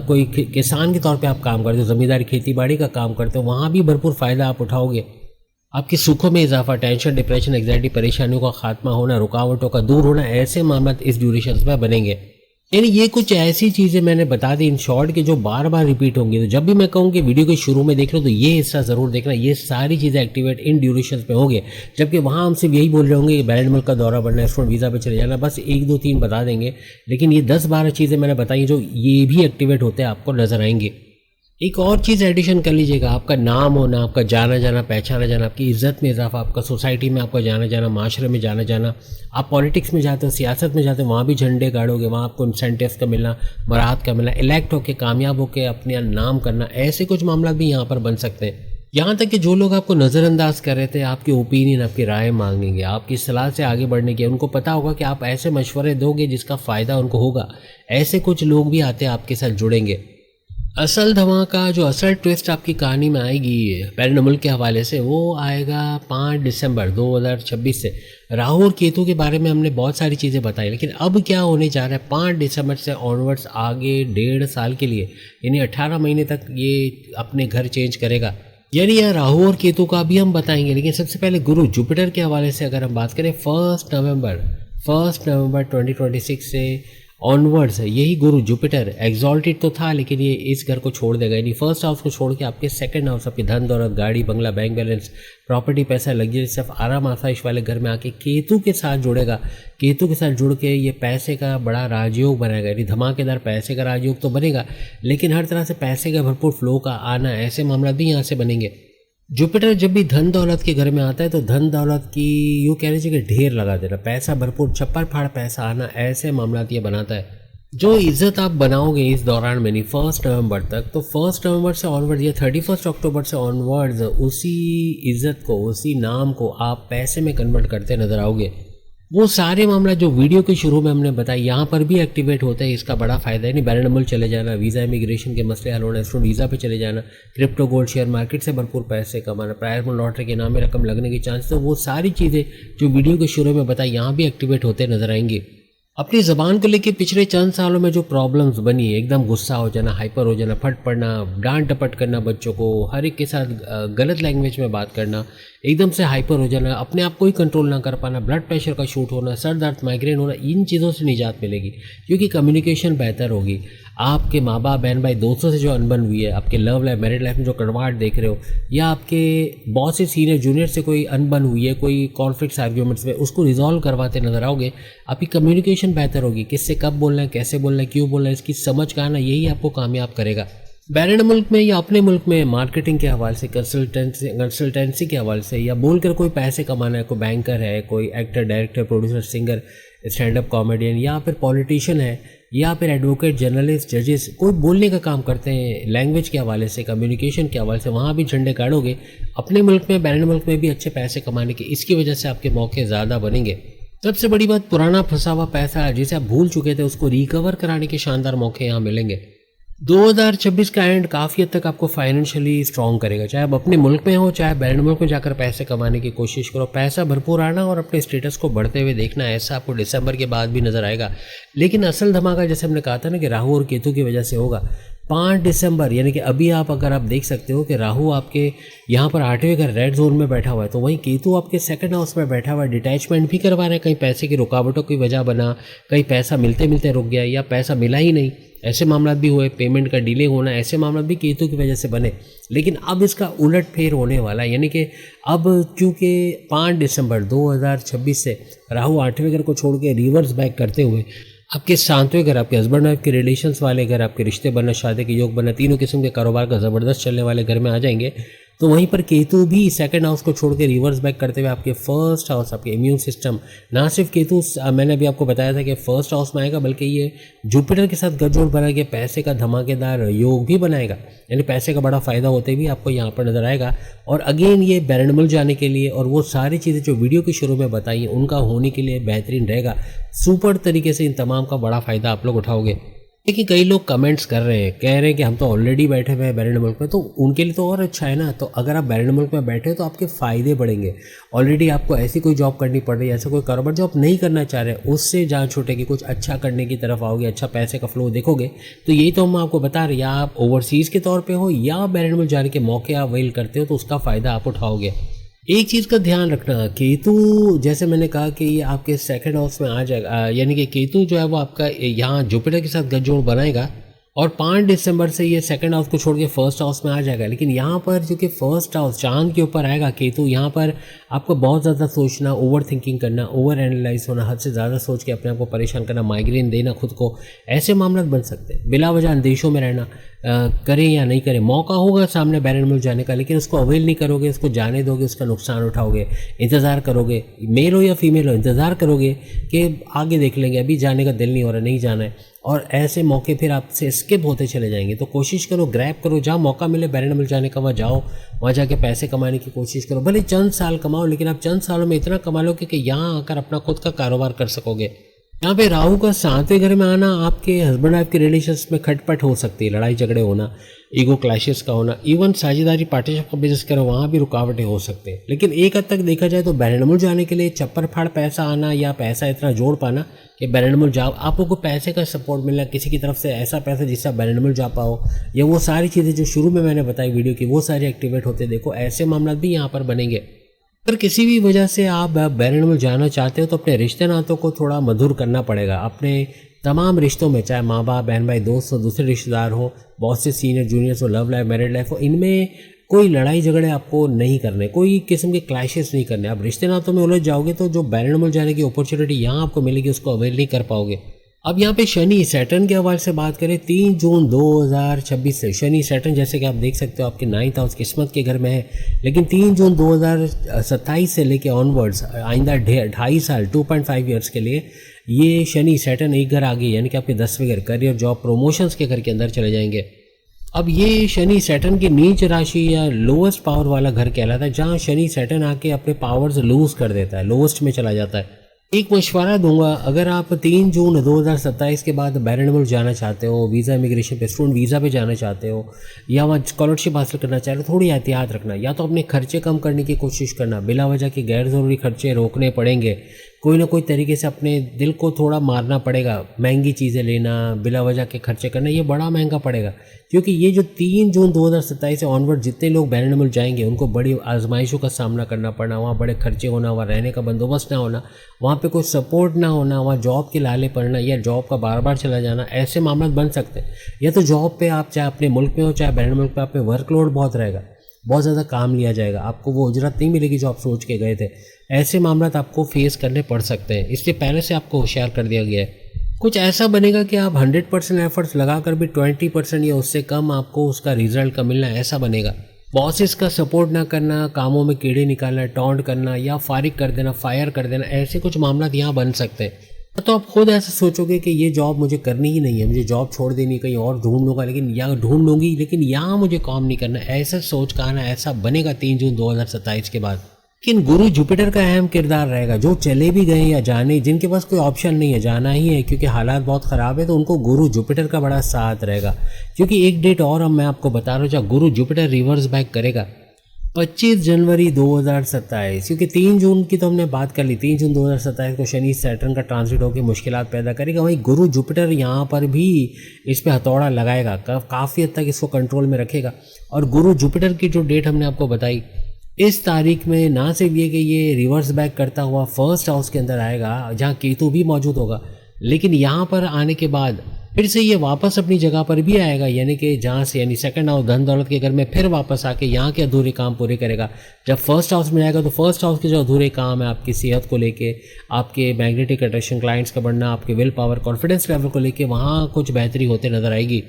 कोई किसान के तौर पे आप काम करते हो, ज़मींदारी, खेती बाड़ी का काम करते हो, वहाँ भी भरपूर फ़ायदा आप उठाओगे। आपके सुखों में इजाफा, टेंशन, डिप्रेशन, एंग्जाइटी, परेशानियों का खात्मा होना, रुकावटों का दूर होना, ऐसे मामला इस ड्यूरेशन में बनेंगे। यानी ये कुछ ऐसी चीज़ें मैंने बता दी इन शॉर्ट कि जो बार बार रिपीट होंगी। तो जब भी मैं कहूँ कि वीडियो के शुरू में देख रहे हो तो ये हिस्सा ज़रूर देखना, ये सारी चीज़ें एक्टिवेट इन ड्यूरेशन पे होंगे। जबकि वहाँ हम सिर्फ यही बोल रहे होंगे कि बैरन मुल्क का दौरा बढ़ना, स्टूडेंट वीज़ा पे चले जाना, बस 1 2 3 बता देंगे। लेकिन ये 10-12 चीज़ें मैंने बताई जो ये भी एक्टिवेट होते हैं आपको नजर आएंगे। एक और चीज़ एडिशन कर लीजिएगा, आपका नाम होना, आपका जाना जाना, पहचाना जाना, आपकी इज्जत में इजाफा, आपका सोसाइटी में आपका जाना जाना, माशरे में जाना जाना। आप पॉलिटिक्स में जाते हो, सियासत में जाते हो, वहाँ भी झंडे गाड़ोगे, वहाँ आपको इंसेंटिव्स का मिलना, मराहत का मिलना, इलेक्ट होकर कामयाब होकर अपने नाम करना, ऐसे कुछ मामला भी यहाँ पर बन सकते हैं। यहाँ तक कि जो लोग आपको नज़रअंदाज कर रहे थे, आपकी ओपिनियन, आपकी राय मांगेंगे, आपकी सलाह से आगे बढ़ने की, उनको पता होगा कि आप ऐसे मशवरे दोगे जिसका फ़ायदा उनको होगा। ऐसे कुछ लोग भी आते आपके साथ जुड़ेंगे। असल धमाका, जो असल ट्विस्ट आपकी कहानी में आएगी बैरन मुल्क के हवाले से, वो आएगा 5 दिसंबर 2026 से। राहु और केतु के बारे में हमने बहुत सारी चीज़ें बताई, लेकिन अब क्या होने जा रहा है 5 दिसंबर से ऑनवर्ड्स आगे 1.5 साल के लिए, यानी 18 महीने तक ये अपने घर चेंज करेगा। यानी यह राहु और केतु का भी हम बताएंगे। लेकिन सबसे पहले गुरु जुपिटर के हवाले से अगर हम बात करें, 1 नवंबर 2026 से ऑनवर्ड्स यही गुरु जुपिटर एग्जॉल्टेड तो था, लेकिन ये इस घर को छोड़ देगा। यानी फर्स्ट हाउस को छोड़ के आपके सेकंड हाउस, आपके धन दौलत, गाड़ी बंगला, बैंक बैलेंस, प्रॉपर्टी, पैसा, लग्जरी, सिर्फ आराम आसाइश वाले घर में आके केतु के साथ जुड़ेगा। केतु के साथ जुड़ के ये पैसे का बड़ा राजयोग बनाएगा। यानी धमाकेदार पैसे का राजयोग तो बनेगा, लेकिन हर तरह से पैसे का भरपूर फ्लो का आना, ऐसे मामला भी यहाँ से बनेंगे। जुपिटर जब भी धन दौलत के घर में आता है तो धन दौलत की यूँ कह लीजिए कि ढेर लगा देना, पैसा भरपूर छप्पर फाड़ पैसा आना, ऐसे मामला ये बनाता है। जो इज्जत आप बनाओगे इस दौरान में, नहीं 1 नवंबर तक, तो 1 नवंबर से ऑनवर्ड या 31 अक्टूबर से ऑनवर्ड्स उसी इज्जत को, उसी नाम को आप पैसे में कन्वर्ट करते नजर आओगे। वो सारे मामला जो वीडियो के शुरू में हमने बताया यहाँ पर भी एक्टिवेट होता है। इसका बड़ा फायदा है। नहीं बैरन मुल्क चले जाना, वीज़ा इमिग्रेशन के मसले हल होना, स्टूडेंट वीज़ा पे चले जाना, क्रिप्टो गोल्ड शेयर मार्केट से भरपूर पैसे कमाना, प्राइवेट लॉटरी के नाम में रकम लगने की चांस, तो वो सारी चीज़ें जो वीडियो के शुरू में बताई यहाँ भी एक्टिवेट होते नजर आएंगे। अपनी ज़बान को लेकर पिछले चंद सालों में जो प्रॉब्लम्स बनी, एकदम गुस्सा हो जाना, हाइपर हो जाना, फट पड़ना, डांट डपट करना, बच्चों को हर एक के साथ गलत लैंग्वेज में बात करना, एकदम से हाइपर हो जाना, अपने आप को ही कंट्रोल ना कर पाना, ब्लड प्रेशर का शूट होना, सर दर्द, माइग्रेन होना, इन चीज़ों से निजात मिलेगी क्योंकि कम्युनिकेशन बेहतर होगी। आपके माँ बाप, बहन भाई, दोस्तों से जो अनबन हुई है, आपके लव लाइफ, मैरिड लाइफ में जो कड़वाहट देख रहे हो, या आपके बॉस से, सीनियर जूनियर से कोई अनबन हुई है, कोई कॉन्फ्लिक्ट्स आर्ग्यूमेंट्स में, उसको रिजॉल्व करवाते नजर आओगे। आपकी कम्युनिकेशन बेहतर होगी, किससे कब बोलना है, कैसे बोलना है, क्यों बोलना है, इसकी समझ का आना, यही आपको कामयाब करेगा। बैरन मुल्क में या अपने मुल्क में मार्केटिंग के हवाले से, कंसल्टेंसी के हवाले से, या बोलकर कोई पैसे कमाना है, कोई बैंकर है, कोई actor, director, producer, singer, stand up comedian, या फिर पॉलिटिशियन है, या फिर एडवोकेट, जर्नलिस्ट, जजेस, कोई बोलने का काम करते हैं, लैंग्वेज के हवाले से, कम्युनिकेशन के हवाले से, वहाँ भी झंडे गाड़ोगे। अपने मुल्क में, बैरन मुल्क में भी अच्छे पैसे कमाने के, इसकी वजह से आपके मौके ज़्यादा बनेंगे। सबसे बड़ी बात, पुराना फंसा हुआ पैसा जिसे आप भूल चुके थे, उसको रिकवर कराने के शानदार मौके यहाँ मिलेंगे। 2026 का एंड काफ़ी हद तक आपको फाइनेंशियली स्ट्रॉन्ग करेगा। चाहे आप अपने मुल्क में हो, चाहे बैरन मुल्क में जाकर पैसे कमाने की कोशिश करो, पैसा भरपूर आना और अपने स्टेटस को बढ़ते हुए देखना, ऐसा आपको दिसंबर के बाद भी नजर आएगा। लेकिन असल धमाका, जैसे हमने कहा था ना कि राहु और केतु की वजह से होगा। 5 दिसंबर, यानी कि अभी आप अगर आप देख सकते हो कि राहु आपके यहाँ पर 8वें घर रेड जोन में बैठा हुआ है, तो वहीं केतु आपके सेकंड हाउस में बैठा हुआ है, डिटैचमेंट भी करवा रहे हैं। कहीं पैसे की रुकावटों की वजह बना, कहीं पैसा मिलते मिलते रुक गया या पैसा मिला ही नहीं, ऐसे मामला भी हुए, पेमेंट का डिले होना, ऐसे मामला भी केतु की वजह से बने। लेकिन अब इसका उलट फेर होने वाला है, यानी कि अब चूँकि 5 दिसंबर 2026 से राहु 8वें घर को छोड़ के रिवर्स बैक करते हुए आपके 7वें घर, आपके हस्बैंड वाइफ के रिलेशंस वाले घर, आपके रिश्ते बनना, शादी के योग बनना, तीनों किस्म के कारोबार का ज़बरदस्त चलने वाले घर में आ जाएंगे। तो वहीं पर केतु भी सेकंड हाउस को छोड़ के रिवर्स बैक करते हुए आपके फर्स्ट हाउस, आपके इम्यून सिस्टम, ना सिर्फ केतु मैंने अभी आपको बताया था कि फर्स्ट हाउस में आएगा, बल्कि ये जुपिटर के साथ गठजोड़ बना के पैसे का धमाकेदार योग भी बनाएगा, यानी पैसे का बड़ा फायदा होते भी आपको यहाँ पर नजर आएगा। और अगेन ये बैरनमुल जाने के लिए और वो सारी चीज़ें जो वीडियो के शुरू में बताई उनका होने के लिए बेहतरीन रहेगा। सुपर तरीके से इन तमाम का बड़ा फ़ायदा आप लोग उठाओगे। देखिए कई लोग कमेंट्स कर रहे हैं, कह रहे हैं कि हम तो ऑलरेडी बैठे हुए हैं बैरन मुल्क में, तो उनके लिए तो और अच्छा है ना। तो अगर आप बैरन मुल्क में बैठे हो तो आपके फ़ायदे बढ़ेंगे। ऑलरेडी आपको ऐसी कोई जॉब करनी पड़ रही है, ऐसा कोई कारोबार जो आप नहीं करना चाह रहे, उससे जान छूटेगी, कुछ अच्छा करने की तरफ आओगे, अच्छा पैसे का फ्लो देखोगे। तो यही तो हम आपको बता रहे हैं, या आप ओवरसीज़ के तौर पर हो या बैरन मुल्क जाने के मौके आप वेल करते हो तो उसका फ़ायदा आप उठाओगे। एक चीज़ का ध्यान रखना, केतु जैसे मैंने कहा कि ये आपके सेकंड हाउस में आ जाएगा, यानी कि केतु जो है वो आपका यहाँ जुपिटर के साथ गठजोड़ बनाएगा और 5 दिसंबर से ये सेकंड हाउस को छोड़ के फर्स्ट हाउस में आ जाएगा। लेकिन यहाँ पर जो कि फर्स्ट हाउस चांद के ऊपर आएगा केतु, यहाँ पर आपको बहुत ज़्यादा सोचना, ओवर थिंकिंग करना, ओवर एनालाइज होना, हद से ज़्यादा सोच के अपने आप को परेशान करना, माइग्रेन देना खुद को, ऐसे मामला बन सकते हैं। बिला वजह अंदेशों में रहना, करें या नहीं करें, मौका होगा सामने बैरन मुल्क जाने का, लेकिन उसको अवेल नहीं करोगे, उसको जाने दोगे, उसका नुकसान उठाओगे, इंतज़ार करोगे, मेल हो या फीमेल हो, इंतज़ार करोगे कि आगे देख लेंगे, अभी जाने का दिल नहीं हो रहा, नहीं जाना है, और ऐसे मौके फिर आपसे स्किप होते चले जाएंगे। तो कोशिश करो, ग्रैब करो, जहाँ मौका मिले बैरन मुल्क जाने का वहाँ जाओ, वहाँ जाके पैसे कमाने की कोशिश करो। भले चंद साल कमाओ, लेकिन आप चंद सालों में इतना कमा लो कि यहाँ आकर अपना खुद का कारोबार कर सकोगे। यहाँ पे राहु का 7वें घर में आना आपके हस्बैंड वाइफ के रिलेशंस में खटपट हो सकती है, लड़ाई झगड़े होना, ईगो क्लैशेस का होना, इवन साझेदारी पार्टनरशिप का बिजनेस करो वहाँ भी रुकावटें हो सकते हैं। लेकिन एक हद तक देखा जाए तो बैरनमुल जाने के लिए चप्पर फाड़ पैसा आना या पैसा इतना जोड़ पाना कि बैरनमुल जाओ, आप लोग को पैसे का सपोर्ट मिलना, किसी की तरफ से ऐसा पैसा जिससे आप बैरनमुल जा पाओ, या वो सारी चीज़ें जो शुरू में मैंने बताई वीडियो की वो सारी एक्टिवेट होते देखो, ऐसे मामला भी यहाँ पर बनेंगे। अगर किसी भी वजह से आप बैरन मुल्क जाना चाहते हो तो अपने रिश्ते नातों को थोड़ा मधुर करना पड़ेगा। अपने तमाम रिश्तों में, चाहे माँ बाप, बहन भाई, दोस्त हो, दूसरे रिश्तेदार हो, बहुत से सीनियर जूनियर्स हो, लव लाइफ, मैरिड लाइफ हो, इनमें कोई लड़ाई झगड़े आपको नहीं करने, कोई किस्म के क्लैशेस नहीं करने। आप रिश्ते नातों में उलझ जाओगे तो जो बैरन मुल्क जाने की अपॉर्चुनिटी यहाँ आपको मिलेगी उसको अवेल नहीं कर पाओगे। अब यहाँ पे शनि सैटर्न के हवाले से बात करें, 3 जून 2026 से शनि सैटर्न जैसे कि आप देख सकते हो आपके 9th हाउस किस्मत के घर में है, लेकिन 3 जून 2027 से लेके ऑनवर्ड्स आइंदा 2.5 साल 2.5 ईयर्स के लिए ये शनि सैटर्न एक घर आगे, यानी कि आपके 10वें घर, करियर, जॉब, प्रोमोशंस के घर के अंदर चले जाएंगे। अब ये शनि सैटर्न की नीच राशि या लोएस्ट पावर वाला घर कहलाता है, जहाँ शनि सैटर्न आके अपने पावर्स लूज कर देता है, लोएस्ट में चला जाता है। एक मशवरा दूंगा, अगर आप 3 जून 2027 के बाद बैरन मुल्क जाना चाहते हो, वीज़ा इमिग्रेशन पे, स्टूडेंट वीज़ा पे जाना चाहते हो या वहाँ स्कॉलरशिप हासिल करना चाह रहे हो, थोड़ी एहतियात रखना। या तो अपने खर्चे कम करने की कोशिश करना, बिला वजह के गैर ज़रूरी खर्चे रोकने पड़ेंगे, कोई ना कोई तरीके से अपने दिल को थोड़ा मारना पड़ेगा। महंगी चीज़ें लेना, बिला वजह के खर्चे करना, ये बड़ा महंगा पड़ेगा, क्योंकि ये जो 3 जून 2027 से ऑनवर्ड जितने लोग बैरन मुल्क जाएंगे उनको बड़ी आजमाइशों का सामना करना पड़ना, वहाँ बड़े खर्चे होना, वहाँ रहने का बंदोबस्त ना होना, वहाँ पे कोई सपोर्ट ना होना, वहाँ जॉब के लाले पड़ना या जॉब का बार बार चला जाना, ऐसे मामला बन सकते हैं। या तो जॉब पे आप चाहे अपने मुल्क में हो चाहे बैरन मुल्क पे, आप पे वर्कलोड बहुत रहेगा, बहुत ज़्यादा काम लिया जाएगा, आपको वो उजरत नहीं मिलेगी जो आप सोच के गए थे। ऐसे मामला आपको फेस करने पड़ सकते हैं, इसलिए पहले से आपको होशियार कर दिया गया है। कुछ ऐसा बनेगा कि आप 100% एफर्ट्स लगाकर भी 20% या उससे कम आपको उसका रिजल्ट का मिलना, ऐसा बनेगा। बॉसेस का सपोर्ट ना करना, कामों में कीड़े निकालना, टॉन्ट करना या फारिग कर देना, फायर कर देना, ऐसे कुछ मामला यहाँ बन सकते हैं। तो आप खुद ऐसा सोचोगे कि ये जॉब मुझे करनी ही नहीं है, मुझे जॉब छोड़ देनी, कहीं और ढूंढ लूँगा, लेकिन या ढूंढ लूँगी लेकिन यहाँ मुझे काम नहीं करना, ऐसा सोच का आना, ऐसा बनेगा 3 जून 2027 के बाद। लेकिन गुरु जुपिटर का अहम किरदार रहेगा। जो चले भी गए या जाने, जिनके पास कोई ऑप्शन नहीं है, जाना ही है क्योंकि हालात बहुत ख़राब है, तो उनको गुरु जुपिटर का बड़ा साथ रहेगा। क्योंकि एक डेट और मैं आपको बता रहा हूँ जहाँ गुरु जुपिटर रिवर्स बैक करेगा, 25 जनवरी 2027। क्योंकि 3 जून की तो हमने बात कर ली, 3 जून 2027 को शनि सैटर्न का ट्रांजिट होकर मुश्किलात पैदा करेगा, वहीं गुरु जुपिटर यहाँ पर भी इस पर हथौड़ा लगाएगा, काफ़ी हद तक इसको कंट्रोल में रखेगा। और गुरु जुपिटर की जो डेट हमने आपको बताई, इस तारीख में ना सिर्फ ये कि ये रिवर्स बैक करता हुआ फर्स्ट हाउस के अंदर आएगा जहाँ केतु भी मौजूद होगा, लेकिन यहाँ पर आने के बाद फिर से ये वापस अपनी जगह पर भी आएगा, यानी कि जहाँ से यानी सेकंड हाउस धन दौलत के घर में फिर वापस आके यहाँ के अधूरे काम पूरे करेगा। जब फर्स्ट हाउस में जाएगा तो फर्स्ट हाउस के जो अधूरे काम है आपकी सेहत को लेके, आपके मैग्नेटिक अट्रैक्शन, क्लाइंट्स का बढ़ना, आपके विल पावर, कॉन्फिडेंस लेवल को लेके वहाँ कुछ बेहतरी होते नजर आएगी।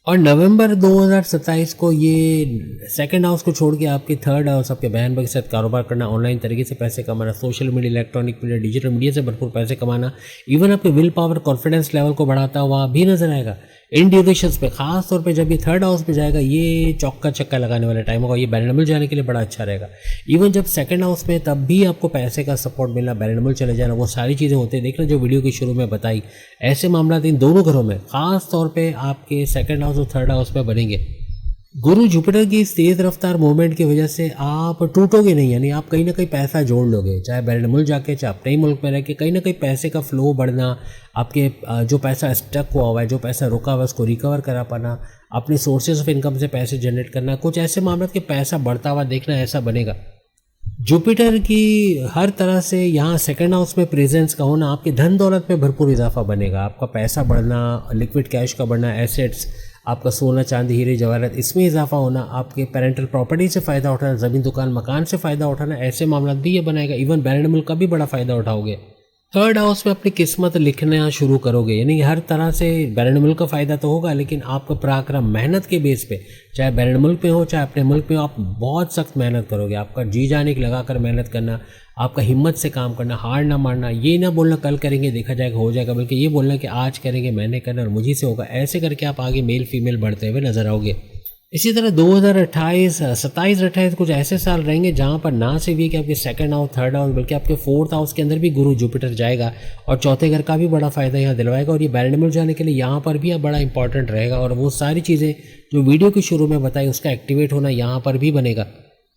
और नवंबर 2027 को ये सेकंड हाउस को छोड़ के आपके थर्ड हाउस, आपके बहन भाई के साथ कारोबार करना, ऑनलाइन तरीके से पैसे कमाना, social media, electronic media, digital media से भरपूर पैसे कमाना, इवन आपके विल पावर, कॉन्फिडेंस लेवल को बढ़ाता हुआ भी नजर आएगा। इन ड्यूरेशंस पे खास तौर पे जब ये थर्ड हाउस पे जाएगा, ये चौका छक्का लगाने वाला टाइम होगा। ये बैलेंडबल जाने के लिए बड़ा अच्छा रहेगा। इवन जब सेकंड हाउस में, तब भी आपको पैसे का सपोर्ट मिलना, बैलेंडबल चले जाना, वो सारी चीज़ें होती है। देखना जो वीडियो के शुरू में बताई, ऐसे मामला इन दोनों घरों में खास तौर पे आपके सेकंड हाउस और थर्ड हाउस में बनेंगे। गुरु जुपिटर की इस तेज रफ्तार मूवमेंट की वजह से आप टूटोगे नहीं, यानी आप कहीं ना कहीं पैसा जोड़ लोगे, चाहे बैरन मुल्क जाके, चाहे अपने ही मुल्क में रह के, कहीं ना कहीं पैसे का फ्लो बढ़ना, आपके जो पैसा स्टक हुआ है, जो पैसा रुका हुआ है, उसको रिकवर करा पाना, अपने सोर्सेज ऑफ इनकम से पैसे जनरेट करना, कुछ ऐसे मामले के पैसा बढ़ता हुआ देखना, ऐसा बनेगा। जुपिटर की हर तरह से यहाँ सेकंड हाउस में प्रेजेंस का होना आपके धन दौलत में भरपूर इजाफा बनेगा। आपका पैसा बढ़ना, लिक्विड कैश का बढ़ना, एसेट्स, आपका सोना चांदी हीरे जवाहरात, इसमें इजाफा होना, आपके पेरेंटल प्रॉपर्टी से फ़ायदा उठाना, ज़मीन दुकान मकान से फ़ायदा उठाना, ऐसे मामला भी ये बनाएगा। इवन बैलेंड मुल्क का भी बड़ा फ़ायदा उठाओगे। थर्ड हाउस में अपनी किस्मत लिखना शुरू करोगे, यानी हर तरह से बैरन मुल्क का फ़ायदा तो होगा, लेकिन आपका पराक्रम मेहनत के बेस पे, चाहे बैरन मुल्क में हो चाहे अपने मुल्क में हो, आप बहुत सख्त मेहनत करोगे। आपका जी जाने की लगा कर मेहनत करना, आपका हिम्मत से काम करना, हार ना मारना, ये ना बोलना कल करेंगे देखा जाएगा हो जाएगा, बल्कि ये बोलना कि आज करेंगे, मैंने करना और मुझी से होगा। ऐसे करके आप आगे मेल फीमेल बढ़ते हुए नजर आओगे। इसी तरह 2028, 27-28 कुछ ऐसे साल रहेंगे जहां पर ना सिर्फ ये कि आपके सेकंड हाउस, थर्ड हाउस, बल्कि आपके फोर्थ हाउस के अंदर भी गुरु जुपिटर जाएगा और चौथे घर का भी बड़ा फायदा यहाँ दिलवाएगा। और ये बैलेंड जाने के लिए यहाँ पर भी बड़ा इंपॉर्टेंट रहेगा। और वो सारी चीज़ें जो वीडियो के शुरू में बताई, उसका एक्टिवेट होना यहाँ पर भी बनेगा।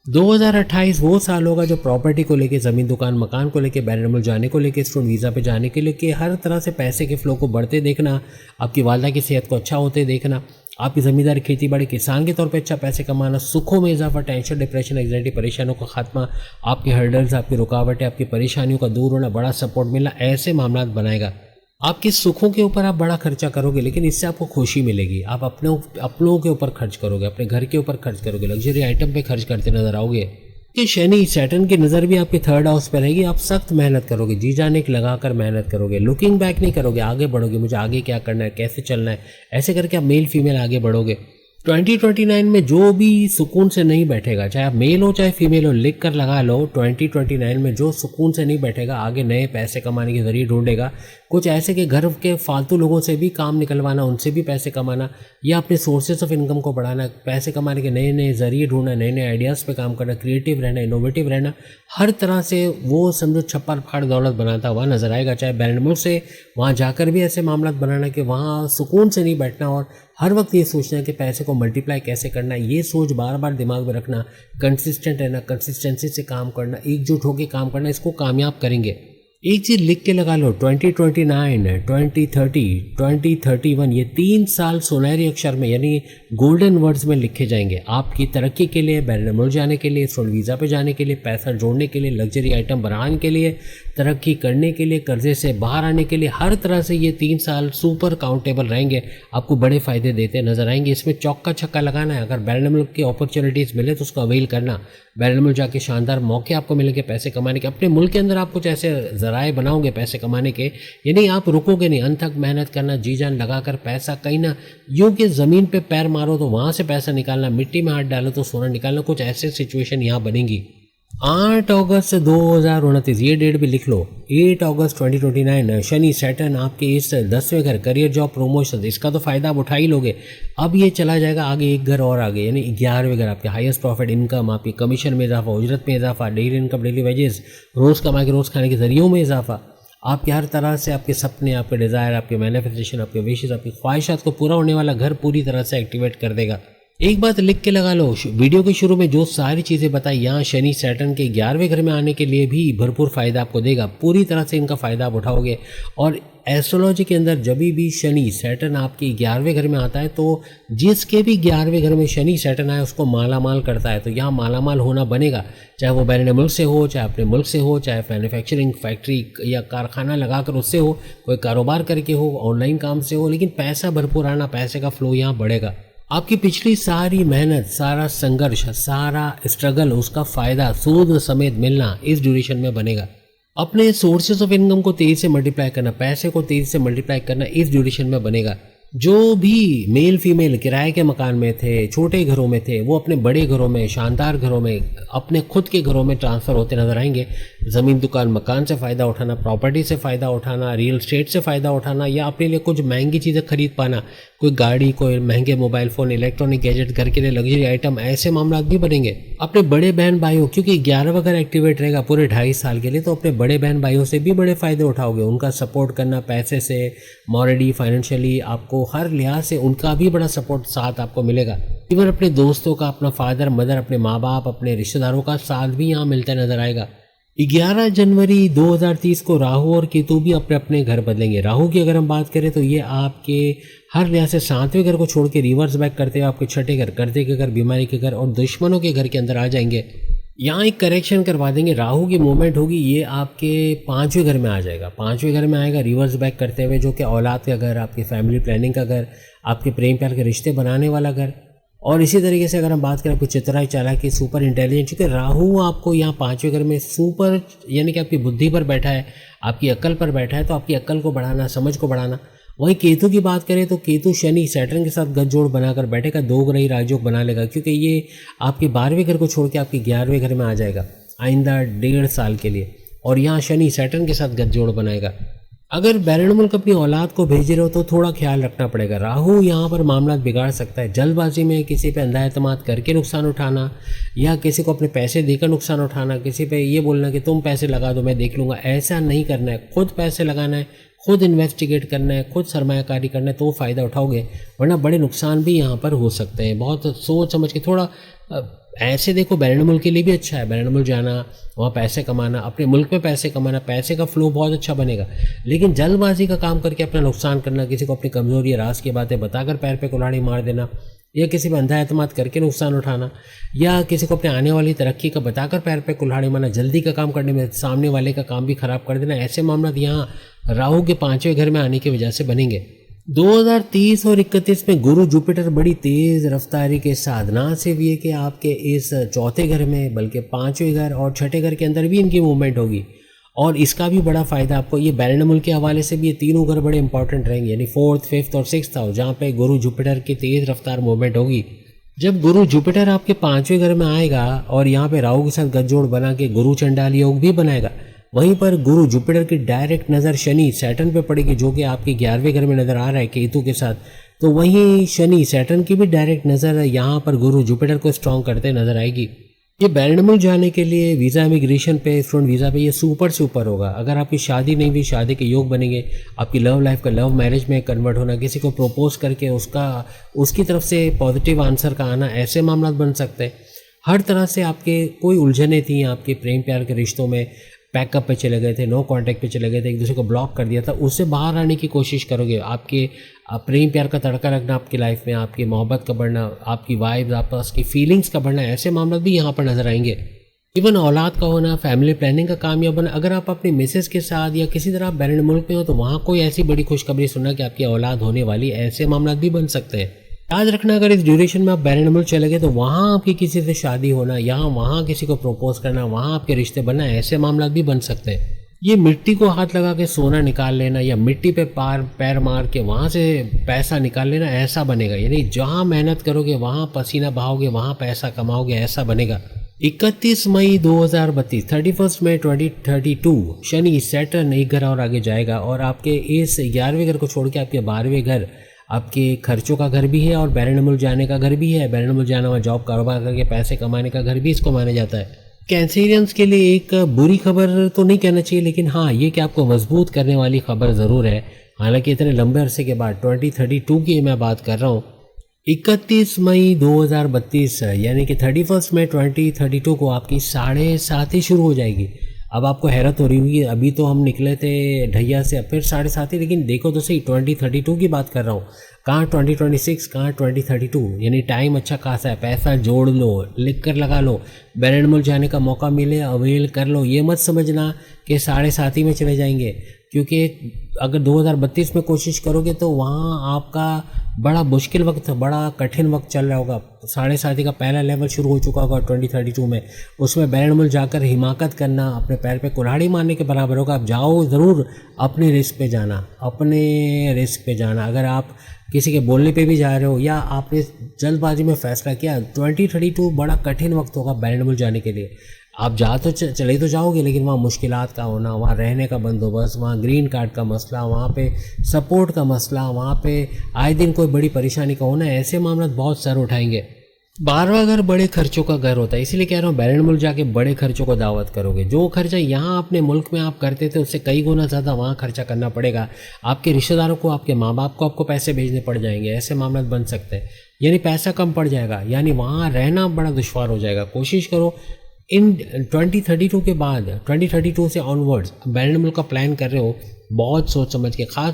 2028 वो साल होगा जो प्रॉपर्टी को लेके, ज़मीन दुकान मकान को लेके, बैरन मुल्क जाने को लेके, स्टूडेंट वीज़ा पे जाने के लेके, हर तरह से पैसे के फ्लो को बढ़ते देखना, आपकी वालदा की सेहत को अच्छा होते देखना, आपकी ज़मींदारी खेती बाड़ी किसान के तौर पे अच्छा पैसे कमाना, सुखों में इजाफा, टेंशन डिप्रेशन एंग्जाइटी परेशानियों का खात्मा, आपके हर्डल्स, आपकी रुकावटें, आपकी परेशानियों का दूर होना, बड़ा सपोर्ट मिलना, ऐसे मामला बनाएगा। आपके सुखों के ऊपर आप बड़ा खर्चा करोगे, लेकिन इससे आपको खुशी मिलेगी। आप अपनों के ऊपर खर्च करोगे, अपने घर के ऊपर खर्च करोगे, लग्जरी आइटम पे खर्च करते नजर आओगे। कि शनि सैटर्न की नज़र भी आपके थर्ड हाउस पर रहेगी। आप सख्त मेहनत करोगे, जी जाने की लगाकर मेहनत करोगे, लुकिंग बैक नहीं करोगे, आगे बढ़ोगे, मुझे आगे क्या करना है, कैसे चलना है, ऐसे करके आप मेल फीमेल आगे बढ़ोगे। 2029 में जो भी सुकून से नहीं बैठेगा, चाहे आप मेल हो चाहे फीमेल हो, लिख कर लगा लो, 2029 में जो सुकून से नहीं बैठेगा, आगे नए पैसे कमाने के जरिए ढूंढेगा। कुछ ऐसे कि घर के फालतू लोगों से भी काम निकलवाना, उनसे भी पैसे कमाना, या अपने सोर्सेस ऑफ इनकम को बढ़ाना, पैसे कमाने के नए नए जरिए ढूंढना, नए नए आइडियाज़ पे काम करना, क्रिएटिव रहना, इनोवेटिव रहना, हर तरह से वो समझो छप्पर फाड़ दौलत बनाता हुआ नजर आएगा। चाहे बैरन मुल्क से वहाँ जाकर भी ऐसे मामला बनाना कि वहाँ सुकून से नहीं बैठना और हर वक्त ये सोचना कि पैसे को मल्टीप्लाई कैसे करना, ये सोच बार बार दिमाग में रखना, कंसिस्टेंट रहना, कंसिस्टेंसी से काम करना, एकजुट होकर काम करना, इसको कामयाब करेंगे। एक चीज़ लिख के लगा लो, 2029, 2030, 2031, ये 3 साल सुनहरे अक्षर में यानी गोल्डन वर्ड्स में लिखे जाएंगे आपकी तरक्की के लिए, बैरन मुल्क जाने के लिए, स्टूडेंट वीज़ा पे जाने के लिए, पैसा जोड़ने के लिए, लग्जरी आइटम बनाने के लिए, तरक्की करने के लिए, कर्जे से बाहर आने के लिए, हर तरह से ये 3 साल सुपर काउंटेबल रहेंगे, आपको बड़े फायदे देते नजर आएंगे। इसमें चौका छक्का लगाना है। अगर बैरन मुल्क की अपॉर्चुनिटीज़ मिले तो उसको अवेल करना। बैरन मुल्क जाके शानदार मौके आपको मिलेंगे पैसे कमाने के। अपने मुल्क के अंदर आप कुछ ऐसे जराए बनाओगे पैसे कमाने के, यानी आप रुकोगे नहीं, अंत तक मेहनत करना, जी जान लगाकर पैसा कहीं ना यूं कि ज़मीन पे पैर मारो तो वहाँ से पैसा निकालना, मिट्टी में हाथ डालो तो सोना निकालना, कुछ ऐसे सिचुएशन यहाँ बनेंगी। 8 अगस्त 2029, ये डेट भी लिख लो, 8 अगस्त 2029, शनि सैटर्न आपके इस 10वें घर, करियर जॉब प्रमोशन, इसका तो फायदा आप उठा ही लोगे। अब ये चला जाएगा आगे एक घर और आगे, यानी 11वें घर, आपके हाईएस्ट प्रॉफिट इनकम, आपकी कमीशन में इजाफा, उजरत में इजाफा, डेली इनकम, डेली वेजेस, रोज़ कमा के रोज़ खाने के जरियों में इजाफा, आपके हर तरह से आपके सपने, आपके डिज़ायर, आपके मैनिफेस्टेशन, आपके विशेष, आपकी ख्वाहिशात को पूरा होने वाला घर पूरी तरह से एक्टिवेट कर देगा। एक बात लिख के लगा लो, वीडियो के शुरू में जो सारी चीज़ें बताई, यहाँ शनि सैटर्न के 11वें घर में आने के लिए भी भरपूर फ़ायदा आपको देगा। पूरी तरह से इनका फ़ायदा आप उठाओगे और एस्ट्रोलॉजी के अंदर जब भी शनि सैटर्न आपके 11वें घर में आता है तो जिसके भी 11वें घर में शनि सैटर्न आए उसको माला माल करता है। तो यहाँ माला माल होना बनेगा, चाहे वो बैरन मुल्क से हो, चाहे अपने मुल्क से हो, चाहे मैन्युफैक्चरिंग फैक्ट्री या कारखाना लगाकर उससे हो, कोई कारोबार करके हो, ऑनलाइन काम से हो, लेकिन पैसा भरपूर आना, पैसे का फ्लो यहाँ बढ़ेगा। आपकी पिछली सारी मेहनत, सारा संघर्ष, सारा स्ट्रगल, उसका फ़ायदा सूद समेत मिलना इस ड्यूरेशन में बनेगा। अपने सोर्सेज ऑफ इनकम को तेज़ी से मल्टीप्लाई करना, पैसे को तेज़ी से मल्टीप्लाई करना इस ड्यूरेशन में बनेगा। जो भी मेल फीमेल किराए के मकान में थे, छोटे घरों में थे, वो अपने बड़े घरों में, शानदार घरों में, अपने खुद के घरों में ट्रांसफ़र होते नजर आएंगे। ज़मीन दुकान मकान से फ़ायदा उठाना, प्रॉपर्टी से फ़ायदा उठाना, रियल स्टेट से फ़ायदा उठाना, या अपने लिए कुछ महंगी चीज़ें खरीद पाना, कोई गाड़ी, कोई महंगे मोबाइल फ़ोन, इलेक्ट्रॉनिक गैजेट, घर के लिए लग्जरी आइटम, ऐसे मामला भी बनेंगे। अपने बड़े बहन भाइयों, क्योंकि 11वां घर एक्टिवेट रहेगा पूरे 2.5 साल के लिए, तो अपने बड़े बहन भाइयों से भी बड़े फ़ायदे उठाओगे। उनका सपोर्ट करना, पैसे से, मॉरली, फाइनेंशियली, आपको हर लिहाज से उनका भी बड़ा सपोर्ट साथ आपको मिलेगा। इवन अपने दोस्तों का, अपना फादर मदर, अपने माँ बाप, अपने रिश्तेदारों का साथ भी यहाँ मिलता नजर आएगा। 11 जनवरी 2030 को राहु और केतु भी अपने अपने घर बदलेंगे। राहु की अगर हम बात करें तो ये आपके हर लिहाज से 7वें घर को छोड़ के रिवर्स बैक करते हुए आपके 6ठे घर, कर्जे के घर, बीमारी के घर और दुश्मनों के घर के अंदर आ जाएंगे। यहाँ एक करेक्शन करवा देंगे, राहु की मूवमेंट होगी, ये आपके 5वें घर में आ जाएगा। 5वें घर में आएगा रिवर्स बैक करते हुए, जो कि औलाद का घर, आपकी फैमिली प्लानिंग का घर, आपके प्रेम प्यार के रिश्ते बनाने वाला घर। और इसी तरीके से अगर हम बात करें आपको चित्राई, चालाकी, सुपर इंटेलिजेंट, क्योंकि राहु आपको यहाँ 5वें घर में सुपर यानी कि आपकी बुद्धि पर बैठा है, आपकी अक्ल पर बैठा है, तो आपकी अक्ल को बढ़ाना, समझ को बढ़ाना। वहीं केतु की बात करें तो केतु शनि सैटर्न के साथ गठजोड़ बनाकर बैठेगा, 2 ग्रही राजयोग बना लेगा, क्योंकि ये आपके 12वें घर को छोड़ के आपके 11वें घर में आ जाएगा आइंदा 1.5 साल के लिए। और यहाँ शनि सैटर्न के साथ गठजोड़ बनाएगा। अगर बैरन मुल्क अपनी औलाद को भेज रहे हो तो थोड़ा ख्याल रखना पड़ेगा। राहु यहाँ पर मामला बिगाड़ सकता है। जल्दबाजी में किसी पे अंधा एतमाद करके नुकसान उठाना, या किसी को अपने पैसे देकर नुकसान उठाना, किसी पे ये बोलना कि तुम पैसे लगा दो मैं देख लूँगा, ऐसा नहीं करना है। खुद पैसे लगाना है, खुद इन्वेस्टिगेट करना है, खुद सरमायाकारी करना है, तो फ़ायदा उठाओगे, वरना बड़े नुकसान भी यहाँ पर हो सकते हैं। बहुत सोच समझ के थोड़ा ऐसे देखो, बैरन मुल्क के लिए भी अच्छा है, बैरन मुल्क जाना, वहाँ पैसे कमाना, अपने मुल्क में पैसे कमाना, पैसे का फ्लो बहुत अच्छा बनेगा। लेकिन जल्दबाजी का काम करके अपना नुकसान करना, किसी को अपनी कमज़ोरी या राज की बातें बताकर पैर पे कुल्हाड़ी मार देना, या किसी पर अंधा एतमाद करके नुकसान उठाना, या किसी को अपने आने वाली तरक्की का बताकर पैर पे कुल्हाड़ी मारना, जल्दी का काम करने में सामने वाले का काम भी ख़राब कर देना, ऐसे मामला यहाँ राहु के 5वें घर में आने की वजह से बनेंगे। 2030 और 31 में गुरु जुपिटर बड़ी तेज़ रफ्तारी के साथ ना सिर्फ ये कि आपके इस 4थे घर में, बल्कि 5वें घर और 6ठे घर के अंदर भी इनकी मूवमेंट होगी। और इसका भी बड़ा फ़ायदा आपको, ये बैरन मुल्क के हवाले से भी ये तीनों घर बड़े इंपॉर्टेंट रहेंगे, यानी 4th, 5th और 6th हाउस, जहाँ पे गुरु जुपिटर की तेज़ रफ्तार मूवमेंट होगी। जब गुरु जुपिटर आपके 5वें घर में आएगा और यहाँ पे राहु के साथ गठजोड़ बना के गुरु चंडाल योग भी बनाएगा, वहीं पर गुरु जुपिटर की डायरेक्ट नज़र शनि सैटर्न पे पड़ेगी, जो कि आपके 11वें घर में नज़र आ रहा है केतु के साथ। तो वहीं शनि सैटर्न की भी डायरेक्ट नज़र यहाँ पर गुरु जुपिटर को स्ट्रॉन्ग करते नजर आएगी। ये बैरन मुल्क जाने के लिए वीज़ा, इमिग्रेशन पे, स्टूडेंट वीज़ा पे ये सुपर से ऊपर होगा। अगर आपकी शादी नहीं हुई, शादी के योग बनेंगे, आपकी लव लाइफ का लव मैरिज में कन्वर्ट होना, किसी को प्रपोज करके उसकी तरफ से पॉजिटिव आंसर का आना, ऐसे मामला बन सकते हैं। हर तरह से आपके कोई उलझने थी आपके प्रेम प्यार के रिश्तों में, पैकअप पे चले गए थे, नो कांटेक्ट पे चले गए थे, एक दूसरे को ब्लॉक कर दिया था, उससे बाहर आने की कोशिश करोगे। आपके प्रेम प्यार का तड़का लगना आपकी लाइफ में, आपकी मोहब्बत का बढ़ना, आपकी वाइब्स, आपस की फीलिंग्स का बढ़ना, ऐसे मामले भी यहाँ पर नजर आएंगे। इवन औलाद का होना, फैमिली प्लानिंग का कामयाब होना। अगर आप अपनी मिसेस के साथ या किसी तरह बैरन मुल्क में हो तो वहाँ कोई ऐसी बड़ी खुशखबरी सुनना कि आपकी औलाद होने वाली, ऐसे मामला भी बन सकते हैं। याद रखना, अगर इस ड्यूरेशन में आप बैरन मुल्क चले गए तो वहाँ आपकी किसी से शादी होना, यहाँ वहाँ किसी को प्रपोज करना, वहाँ आपके रिश्ते बनना, ऐसे मामला भी बन सकते हैं। ये मिट्टी को हाथ लगा के सोना निकाल लेना, या मिट्टी पे पैर मार के वहाँ से पैसा निकाल लेना, ऐसा बनेगा। यानी जहाँ मेहनत करोगे वहाँ पसीना बहाओगे, वहाँ पैसा कमाओगे, ऐसा बनेगा। 31 मई 2032, 31 मई 2032 शनि सैटर्न एक घर और आगे जाएगा और आपके इस 11वें घर को छोड़ के आपके 12वें घर आपके खर्चों का घर भी है और बैरन मुल्क जाने का घर भी है। बैरन मुल्क जाना, वहाँ जॉब कारोबार करके पैसे कमाने का घर भी इसको माना जाता है। कैंसेरियंस के लिए एक बुरी खबर तो नहीं कहना चाहिए, लेकिन हाँ ये कि आपको मजबूत करने वाली खबर ज़रूर है। हालांकि इतने लंबे अरसे के बाद 2032 की मैं बात कर रहा हूँ। 31 मई 2032 यानी कि 31 मई 2032 को आपकी 7.5 शुरू हो जाएगी। अब आपको हैरत हो रही होगी, अभी तो हम निकले थे ढैया से, फिर 7:30, लेकिन देखो तो सही 2032 की बात कर रहा हूँ, कहाँ 2026, कहाँ 2032, यानी टाइम अच्छा खासा है। पैसा जोड़ लो, लिख कर लगा लो, बैरनमुल जाने का मौका मिले अवेल कर लो। ये मत समझना कि 7:30 में चले जाएंगे, क्योंकि अगर 2032 में कोशिश करोगे तो वहाँ आपका बड़ा मुश्किल वक्त, बड़ा कठिन वक्त चल रहा होगा। 7:30 का पहला लेवल शुरू हो चुका होगा 2032 में, उसमें बैरनमुल जाकर हिमाकत करना अपने पैर पे कुल्हाड़ी मारने के बराबर होगा। आप जाओ ज़रूर, अपने रिस्क पे जाना, अपने रिस्क पे जाना। अगर आप किसी के बोलने पे भी जा रहे हो या आपने जल्दबाजी में फ़ैसला किया, 2032 बड़ा कठिन वक्त होगा बैरनमुल जाने के लिए। आप जा तो चले तो जाओगे, लेकिन वहाँ मुश्किलात का होना, वहाँ रहने का बंदोबस्त, वहाँ ग्रीन कार्ड का मसला, वहाँ पे सपोर्ट का मसला, वहाँ पे आए दिन कोई बड़ी परेशानी का होना, ऐसे मामला बहुत सर उठाएंगे। 12वां घर बड़े खर्चों का घर होता है, इसीलिए कह रहा हूँ बैरनमुल जाके बड़े खर्चों को दावत करोगे। जो खर्चा यहाँ अपने मुल्क में आप करते थे उससे कई गुना ज़्यादा वहाँ खर्चा करना पड़ेगा। आपके रिश्तेदारों को, आपके माँ बाप को आपको पैसे भेजने पड़ जाएंगे, ऐसे मामला बन सकते हैं। यानी पैसा कम पड़ जाएगा, यानी वहाँ रहना बड़ा दुश्वार हो जाएगा। कोशिश करो इन 2032 के बाद, 2032 से ऑनवर्ड्स बैरनमुल का प्लान कर रहे हो, बहुत सोच समझ के, ख़ास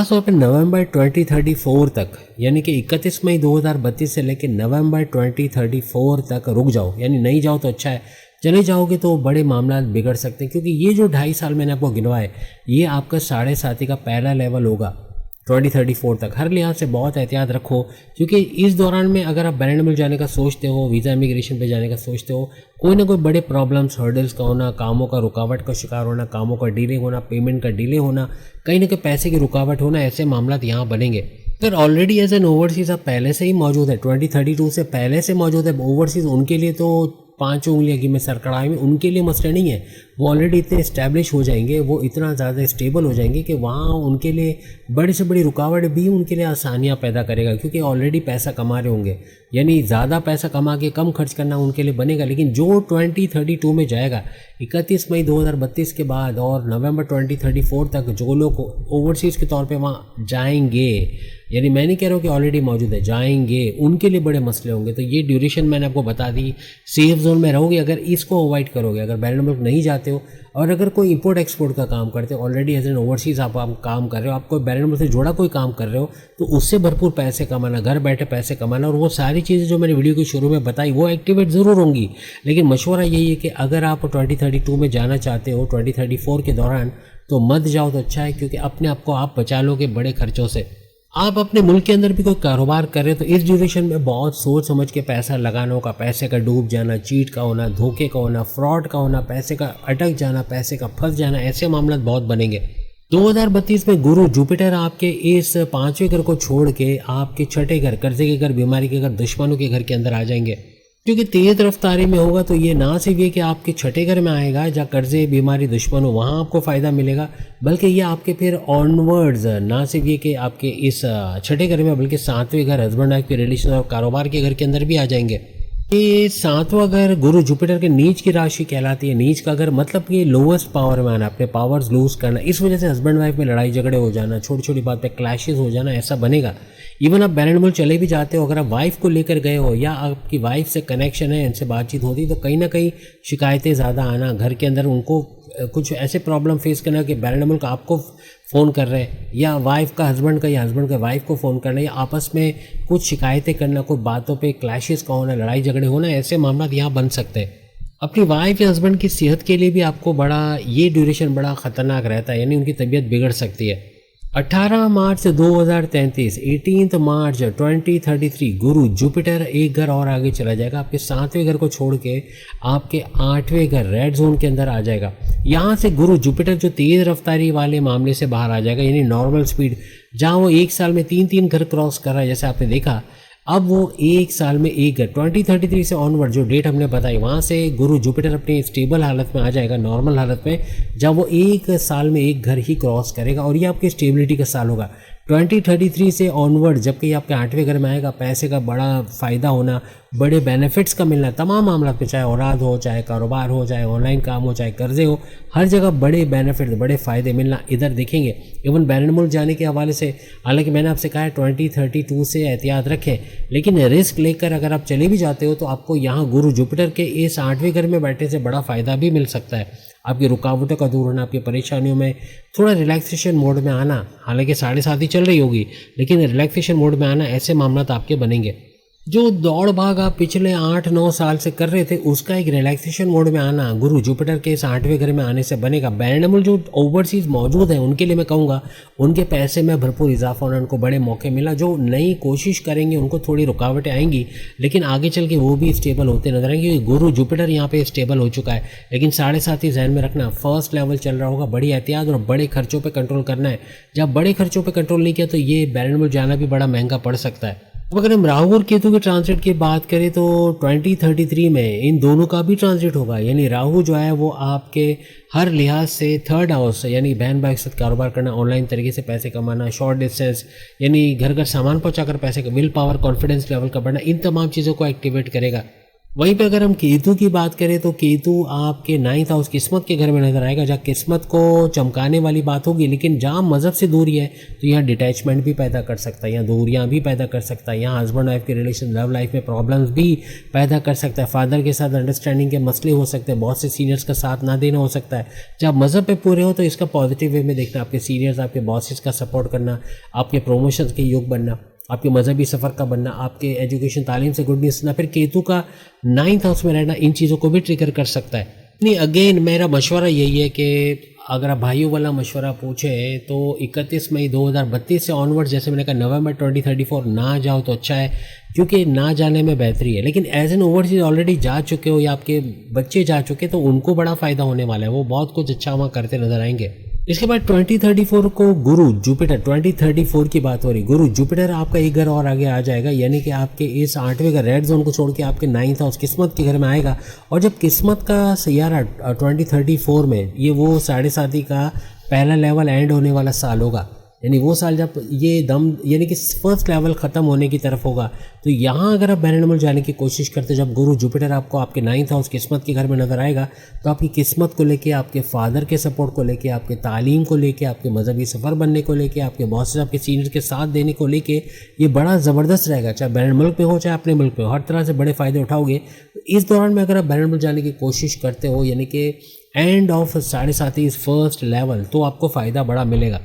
तौर पे नवंबर 2034 तक, यानी कि 31 मई 2032 से लेकर नवंबर 2034 तक रुक जाओ। यानी नहीं जाओ तो अच्छा है, चले जाओगे तो बड़े मामला बिगड़ सकते हैं, क्योंकि ये जो 2.5 साल मैंने आपको गिनवाए, ये आपका 7.5 का पहला लेवल होगा 2034 तक। हर लिहाज से बहुत एहतियात रखो, क्योंकि इस दौरान में अगर आप बैरनमुल जाने का सोचते हो, वीज़ा इमिग्रेशन पे जाने का सोचते हो, कोई ना कोई बड़े प्रॉब्लम्स, हर्डल्स का होना, कामों का रुकावट का शिकार होना, कामों का डिले होना, पेमेंट का डिले होना, कहीं ना कहीं पैसे की रुकावट होना, ऐसे मामला यहाँ बनेंगे। अगर ऑलरेडी एज एन ओवरसीज़ आप पहले से ही मौजूद है, 2032 से पहले से मौजूद है ओवरसीज़, उनके लिए तो 5 उंगलियां की में सरकड़ाई में, उनके लिए मसला नहीं है। वो ऑलरेडी इतने इस्टेब्लिश हो जाएंगे, वो इतना ज़्यादा स्टेबल हो जाएंगे कि वहाँ उनके लिए बड़ी से बड़ी रुकावट भी उनके लिए आसानियाँ पैदा करेगा, क्योंकि ऑलरेडी पैसा कमा रहे होंगे। यानी ज़्यादा पैसा कमा के कम खर्च करना उनके लिए बनेगा। लेकिन जो 2032 में जाएगा, 31 मई 2032 के बाद और नवंबर 2034 तक जो लोग ओवरसीज़ के तौर पे वहाँ जाएंगे, यानी मैं नहीं कह रहा हूँ कि ऑलरेडी मौजूद है, जाएंगे, उनके लिए बड़े मसले होंगे। तो ये ड्यूरेशन मैंने आपको बता दी। सेफ जोन में रहोगे अगर इसको अवॉइड करोगे, अगर बैरनमुल नहीं जाते हो, और अगर कोई इंपोर्ट एक्सपोर्ट का काम करते हो, ऑलरेडी एज एन ओवरसीज़ आप काम कर रहे हो, आप कोई बैरनमुल से जुड़ा कोई काम कर रहे हो, तो उससे भरपूर पैसे कमाना, घर बैठे पैसे कमाना, और वो सारी चीज़ें जो मैंने वीडियो के शुरू में बताई वो एक्टिवेट ज़रूर होंगी। लेकिन मशवरा यही है कि अगर आप 2032 में जाना चाहते हो 2034 के दौरान, तो मत जाओ तो अच्छा है, क्योंकि अपने आप को आप बचा लोगे बड़े खर्चों से। आप अपने मुल्क के अंदर भी कोई कारोबार कर रहे हो तो इस ड्यूरेशन में बहुत सोच समझ के पैसा लगाना होगा। पैसे का डूब जाना, चीट का होना, धोखे का होना, फ्रॉड का होना, पैसे का अटक जाना, पैसे का फंस जाना, ऐसे मामला बहुत बनेंगे। 2032 में गुरु जुपिटर आपके इस 5वें घर को छोड़ के आपके 6ठे घर, कर्जे के घर, बीमारी के घर, दुश्मनों के घर के अंदर आ जाएंगे। क्योंकि तेज रफ्तारी में होगा तो ये ना सिर्फ ये कि आपके 6ठे घर में आएगा जहाँ कर्जे, बीमारी, दुश्मन हो, वहाँ आपको फ़ायदा मिलेगा, बल्कि ये आपके फिर ऑनवर्ड्स ना सिर्फ ये कि आपके इस 6ठे घर में, बल्कि 7वें घर, हस्बैंड वाइफ के रिलेशन और कारोबार के घर के अंदर भी आ जाएंगे। ये 7वां घर गुरु जुपिटर के नीच की राशि कहलाती है। नीच का घर मतलब कि लोवेस्ट पावर में आना, अपने पावर्स लूज करना। इस वजह से हस्बैंड वाइफ में लड़ाई झगड़े हो जाना, छोटी छोटी बात पे क्लैशेस हो जाना, ऐसा बनेगा। इवन आप बैरनमुल चले भी जाते हो, अगर आप वाइफ को लेकर गए हो या आपकी वाइफ से कनेक्शन है, इनसे बातचीत होती, तो कहीं ना कहीं शिकायतें ज़्यादा आना, घर के अंदर उनको कुछ ऐसे प्रॉब्लम फेस करना कि बैरनमुल का आपको फ़ोन कर रहे हैं, या वाइफ का हस्बैंड का, या हस्बैंड का वाइफ को फ़ोन करना, या आपस में कुछ शिकायतें करना, कुछ बातों पे क्लैशेस का होना, लड़ाई झगड़े होना, ऐसे मामला यहाँ बन सकते हैं। अपनी वाइफ या हस्बैंड की सेहत के लिए भी आपको बड़ा ये ड्यूरेशन बड़ा ख़तरनाक रहता है, यानी उनकी तबीयत बिगड़ सकती है। 18 मार्च 2033, 18 मार्च 2033 गुरु जुपिटर एक घर और आगे चला जाएगा, आपके 7वें घर को छोड़ के आपके 8वें घर रेड जोन के अंदर आ जाएगा। यहाँ से गुरु जुपिटर जो तेज़ रफ्तारी वाले मामले से बाहर आ जाएगा, यानी नॉर्मल स्पीड, जहाँ वो एक साल में 3-3 घर क्रॉस कर रहा है जैसे आपने देखा, अब वो एक साल में एक घर 2033 से ऑनवर्ड जो डेट हमने बताई, वहाँ से गुरु जुपिटर अपनी स्टेबल हालत में आ जाएगा, नॉर्मल हालत में, जब वो एक साल में एक घर ही क्रॉस करेगा, और ये आपकी स्टेबिलिटी का साल होगा। 2033 से ऑनवर्ड जबकि आपके 8वें घर में आएगा, पैसे का बड़ा फ़ायदा होना, बड़े बेनिफिट्स का मिलना, तमाम मामला पे, चाहे औलाद हो, चाहे कारोबार हो, चाहे ऑनलाइन काम हो, चाहे कर्जे हो, हर जगह बड़े बेनिफिट, बड़े फ़ायदे मिलना इधर दिखेंगे। इवन बैरन मुल्क जाने के हवाले से, हालांकि मैंने आपसे कहा है 2032 से एहतियात रखें, लेकिन रिस्क लेकर अगर आप चले भी जाते हो तो आपको यहाँ गुरु जुपिटर के इस 8वें घर में बैठने से बड़ा फ़ायदा भी मिल सकता है। आपकी रुकावटों का दूर होना, आपकी परेशानियों में थोड़ा रिलैक्सेशन मोड में आना, हालांकि 7:30 ही चल रही होगी, लेकिन रिलैक्सेशन मोड में आना, ऐसे मामला आपके बनेंगे। जो दौड़ भाग आप पिछले 8-9 साल से कर रहे थे, उसका एक रिलैक्सेशन मोड में आना गुरु जुपिटर के इस 8वें घर में आने से बनेगा। बैरन जो ओवरसीज मौजूद हैं उनके लिए मैं कहूँगा उनके पैसे में भरपूर इजाफा होना, उनको बड़े मौके मिला। जो नई कोशिश करेंगे उनको थोड़ी रुकावटें आएंगी, लेकिन आगे चल के वो भी स्टेबल होते नजर आएंगे, क्योंकि गुरु जुपिटर यहाँ पे स्टेबल हो चुका है। लेकिन 7:30 ही जहन में रखना, फर्स्ट लेवल चल रहा होगा, बड़ी एहतियात और बड़े खर्चों पर कंट्रोल करना है। जब बड़े खर्चों पर कंट्रोल नहीं किया तो ये बैरन जाना भी बड़ा महंगा पड़ सकता है। अब अगर हम राहु और केतु के ट्रांजिट की बात करें तो 2033 में इन दोनों का भी ट्रांजिट होगा। यानी राहु जो है वो आपके हर लिहाज से 3rd हाउस, यानी बहन भाई के साथ कारोबार करना, ऑनलाइन तरीके से पैसे कमाना, शॉर्ट डिस्टेंस यानी घर घर सामान पहुंचाकर पैसे, विल पावर, कॉन्फिडेंस लेवल का बढ़ना, इन तमाम चीज़ों को एक्टिवेट करेगा। वहीं पे अगर हम केतु की बात करें तो केतु आपके 9th हाउस किस्मत के घर में नजर आएगा, जहाँ किस्मत को चमकाने वाली बात होगी, लेकिन जहाँ मजहब से दूरी है तो यहाँ डिटैचमेंट भी पैदा कर सकता है, यहाँ दूरियाँ भी पैदा कर सकता है, यहाँ हस्बैंड वाइफ के रिलेशन, लव लाइफ में प्रॉब्लम्स भी पैदा कर सकता है, फादर के साथ अंडरस्टैंडिंग के मसले हो सकते हैं, बहुत से सीनियर्स का साथ ना देना हो सकता है। जब मजहब पे पूरे हो तो इसका पॉजिटिव वे में देखना, आपके सीनियर्स, आपके बॉसेस का सपोर्ट करना, आपके प्रमोशन के योग बनना, आपके मजहबी सफ़र का बनना, आपके एजुकेशन तालीम से गुड न्यूज़ सुनना, फिर केतु का 9th हाउस में रहना इन चीज़ों को भी ट्रिगर कर सकता है। नहीं, अगेन मेरा मशवरा यही है कि अगर आप भाइयों वाला मशवरा पूछे तो 31 मई 2032 से ऑनवर्ड, जैसे मैंने कहा नवंबर 2034 ना जाओ तो अच्छा है, क्योंकि ना जाने में बेहतरी है। लेकिन एज एन ओवरसीज ऑलरेडी जा चुके हो या आपके बच्चे जा चुके तो उनको बड़ा फ़ायदा होने वाला है, वो बहुत कुछ अच्छा वहाँ करते नजर आएंगे। इसके बाद 2034 को गुरु जुपिटर, 2034 की बात हो रही, गुरु जुपिटर आपका एक घर और आगे आ जाएगा, यानी कि आपके इस 8वें घर रेड जोन को छोड़ के आपके 9th हाउस किस्मत के घर में आएगा। और जब किस्मत का सैयारा 2034 में, ये वो 7:30 का पहला लेवल एंड होने वाला साल होगा, यानी वो साल जब ये दम यानी कि फर्स्ट लेवल ख़त्म होने की तरफ होगा, तो यहाँ अगर आप बैरन जाने की कोशिश करते, जब गुरु जुपिटर आपको आपके 9th हाउस किस्मत के घर में नजर आएगा, तो आपकी किस्मत को लेके, आपके फादर के सपोर्ट को लेके, आपके तालीम को लेके, आपके मजहबी सफ़र बनने को लेके, आपके बॉसेस, आपके सीनियर के साथ देने को लेके, ये बड़ा ज़बरदस्त रहेगा। चाहे बैरन मुल्क में हो चाहे अपने मुल्क में हो, हर तरह से बड़े फ़ायदे उठाओगे। इस दौरान में अगर आप बैरन जाने की कोशिश करते हो, यानी कि एंड ऑफ 7:30 फर्स्ट लेवल, तो आपको फ़ायदा बड़ा मिलेगा।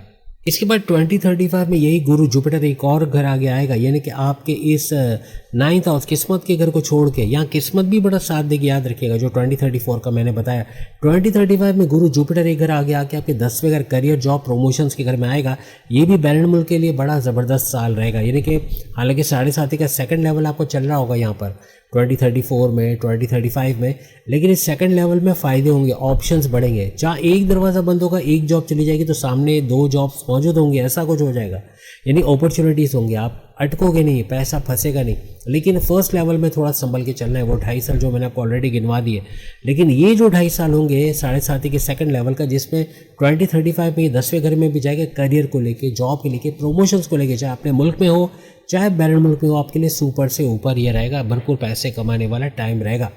इसके बाद 2035 में यही गुरु जुपिटर एक और घर आगे आएगा, यानी कि आपके इस 9th हाउस किस्मत के घर को छोड़ के, यहाँ किस्मत भी बड़ा साथ देगी, याद रखिएगा, जो 2034 का मैंने बताया। 2035 में गुरु जुपिटर एक घर आगे आके आपके 10वें घर करियर, जॉब, प्रमोशंस के घर में आएगा। ये भी बैरन मुल्क के लिए बड़ा ज़बरदस्त साल रहेगा, यानी कि हालांकि 7:30 का सेकंड लेवल आपको चल रहा होगा यहाँ पर 2034 में, 2035 में, लेकिन इस सेकंड लेवल में फ़ायदे होंगे, ऑप्शंस बढ़ेंगे। जहाँ एक दरवाज़ा बंद होगा, एक जॉब चली जाएगी, तो सामने 2 जॉब्स मौजूद होंगी, ऐसा कुछ हो जाएगा, यानी अपॉर्चुनिटीज़ होंगी, आप अटकोगे नहीं, पैसा फंसेगा नहीं। लेकिन फर्स्ट लेवल में थोड़ा संभल के चलना है, वो 2.5 साल जो मैंने आपको ऑलरेडी गिनवा दिए। लेकिन ये जो 2.5 साल होंगे 7:30 के सेकंड लेवल का, जिसमें 2035 में ये 10वें घर में भी जाएगा, करियर को लेके, जॉब के लेके, प्रमोशंस को लेके, चाहे अपने मुल्क में हो चाहे बैरन मुल्क में हो, आपके लिए सुपर से ऊपर ये रहेगा, भरपूर पैसे कमाने वाला टाइम रहेगा।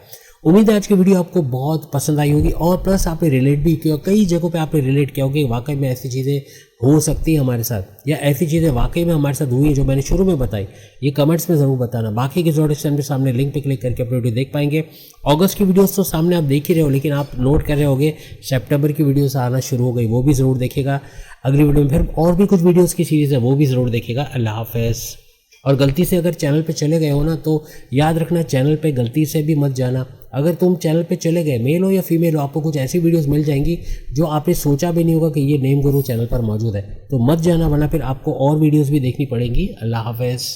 उम्मीद है आज की वीडियो आपको बहुत पसंद आई होगी, और प्लस आपने रिलेट भी किया, कई जगहों पे आपने रिलेट किया होगा कि वाकई में ऐसी चीज़ें हो सकती हैं हमारे साथ, या ऐसी चीज़ें वाकई में हमारे साथ हुई हैं जो मैंने शुरू में बताई। ये कमेंट्स में ज़रूर बताना। बाकी के जोड़े चैनल के सामने लिंक पे क्लिक करके अपनी वीडियो देख पाएंगे। अगस्त की वीडियोस तो सामने आप देख ही रहे हो, लेकिन आप नोट कर रहे होगे सितंबर की वीडियोस आना शुरू हो गई, वो भी ज़रूर देखिएगा। अगली वीडियो में फिर और भी कुछ वीडियोज़ की सीरीज़ है, वो भी ज़रूर देखिएगा। अल्लाह हाफ़िज़। और गलती से अगर चैनल पे चले गए हो ना, तो याद रखना चैनल पे गलती से भी मत जाना। अगर तुम चैनल पे चले गए, मेल हो या फीमेल हो, आपको कुछ ऐसी वीडियोस मिल जाएंगी जो आपने सोचा भी नहीं होगा कि ये नेम गुरु चैनल पर मौजूद है, तो मत जाना, वरना फिर आपको और वीडियोस भी देखनी पड़ेंगी। अल्लाह हाफ़िज़।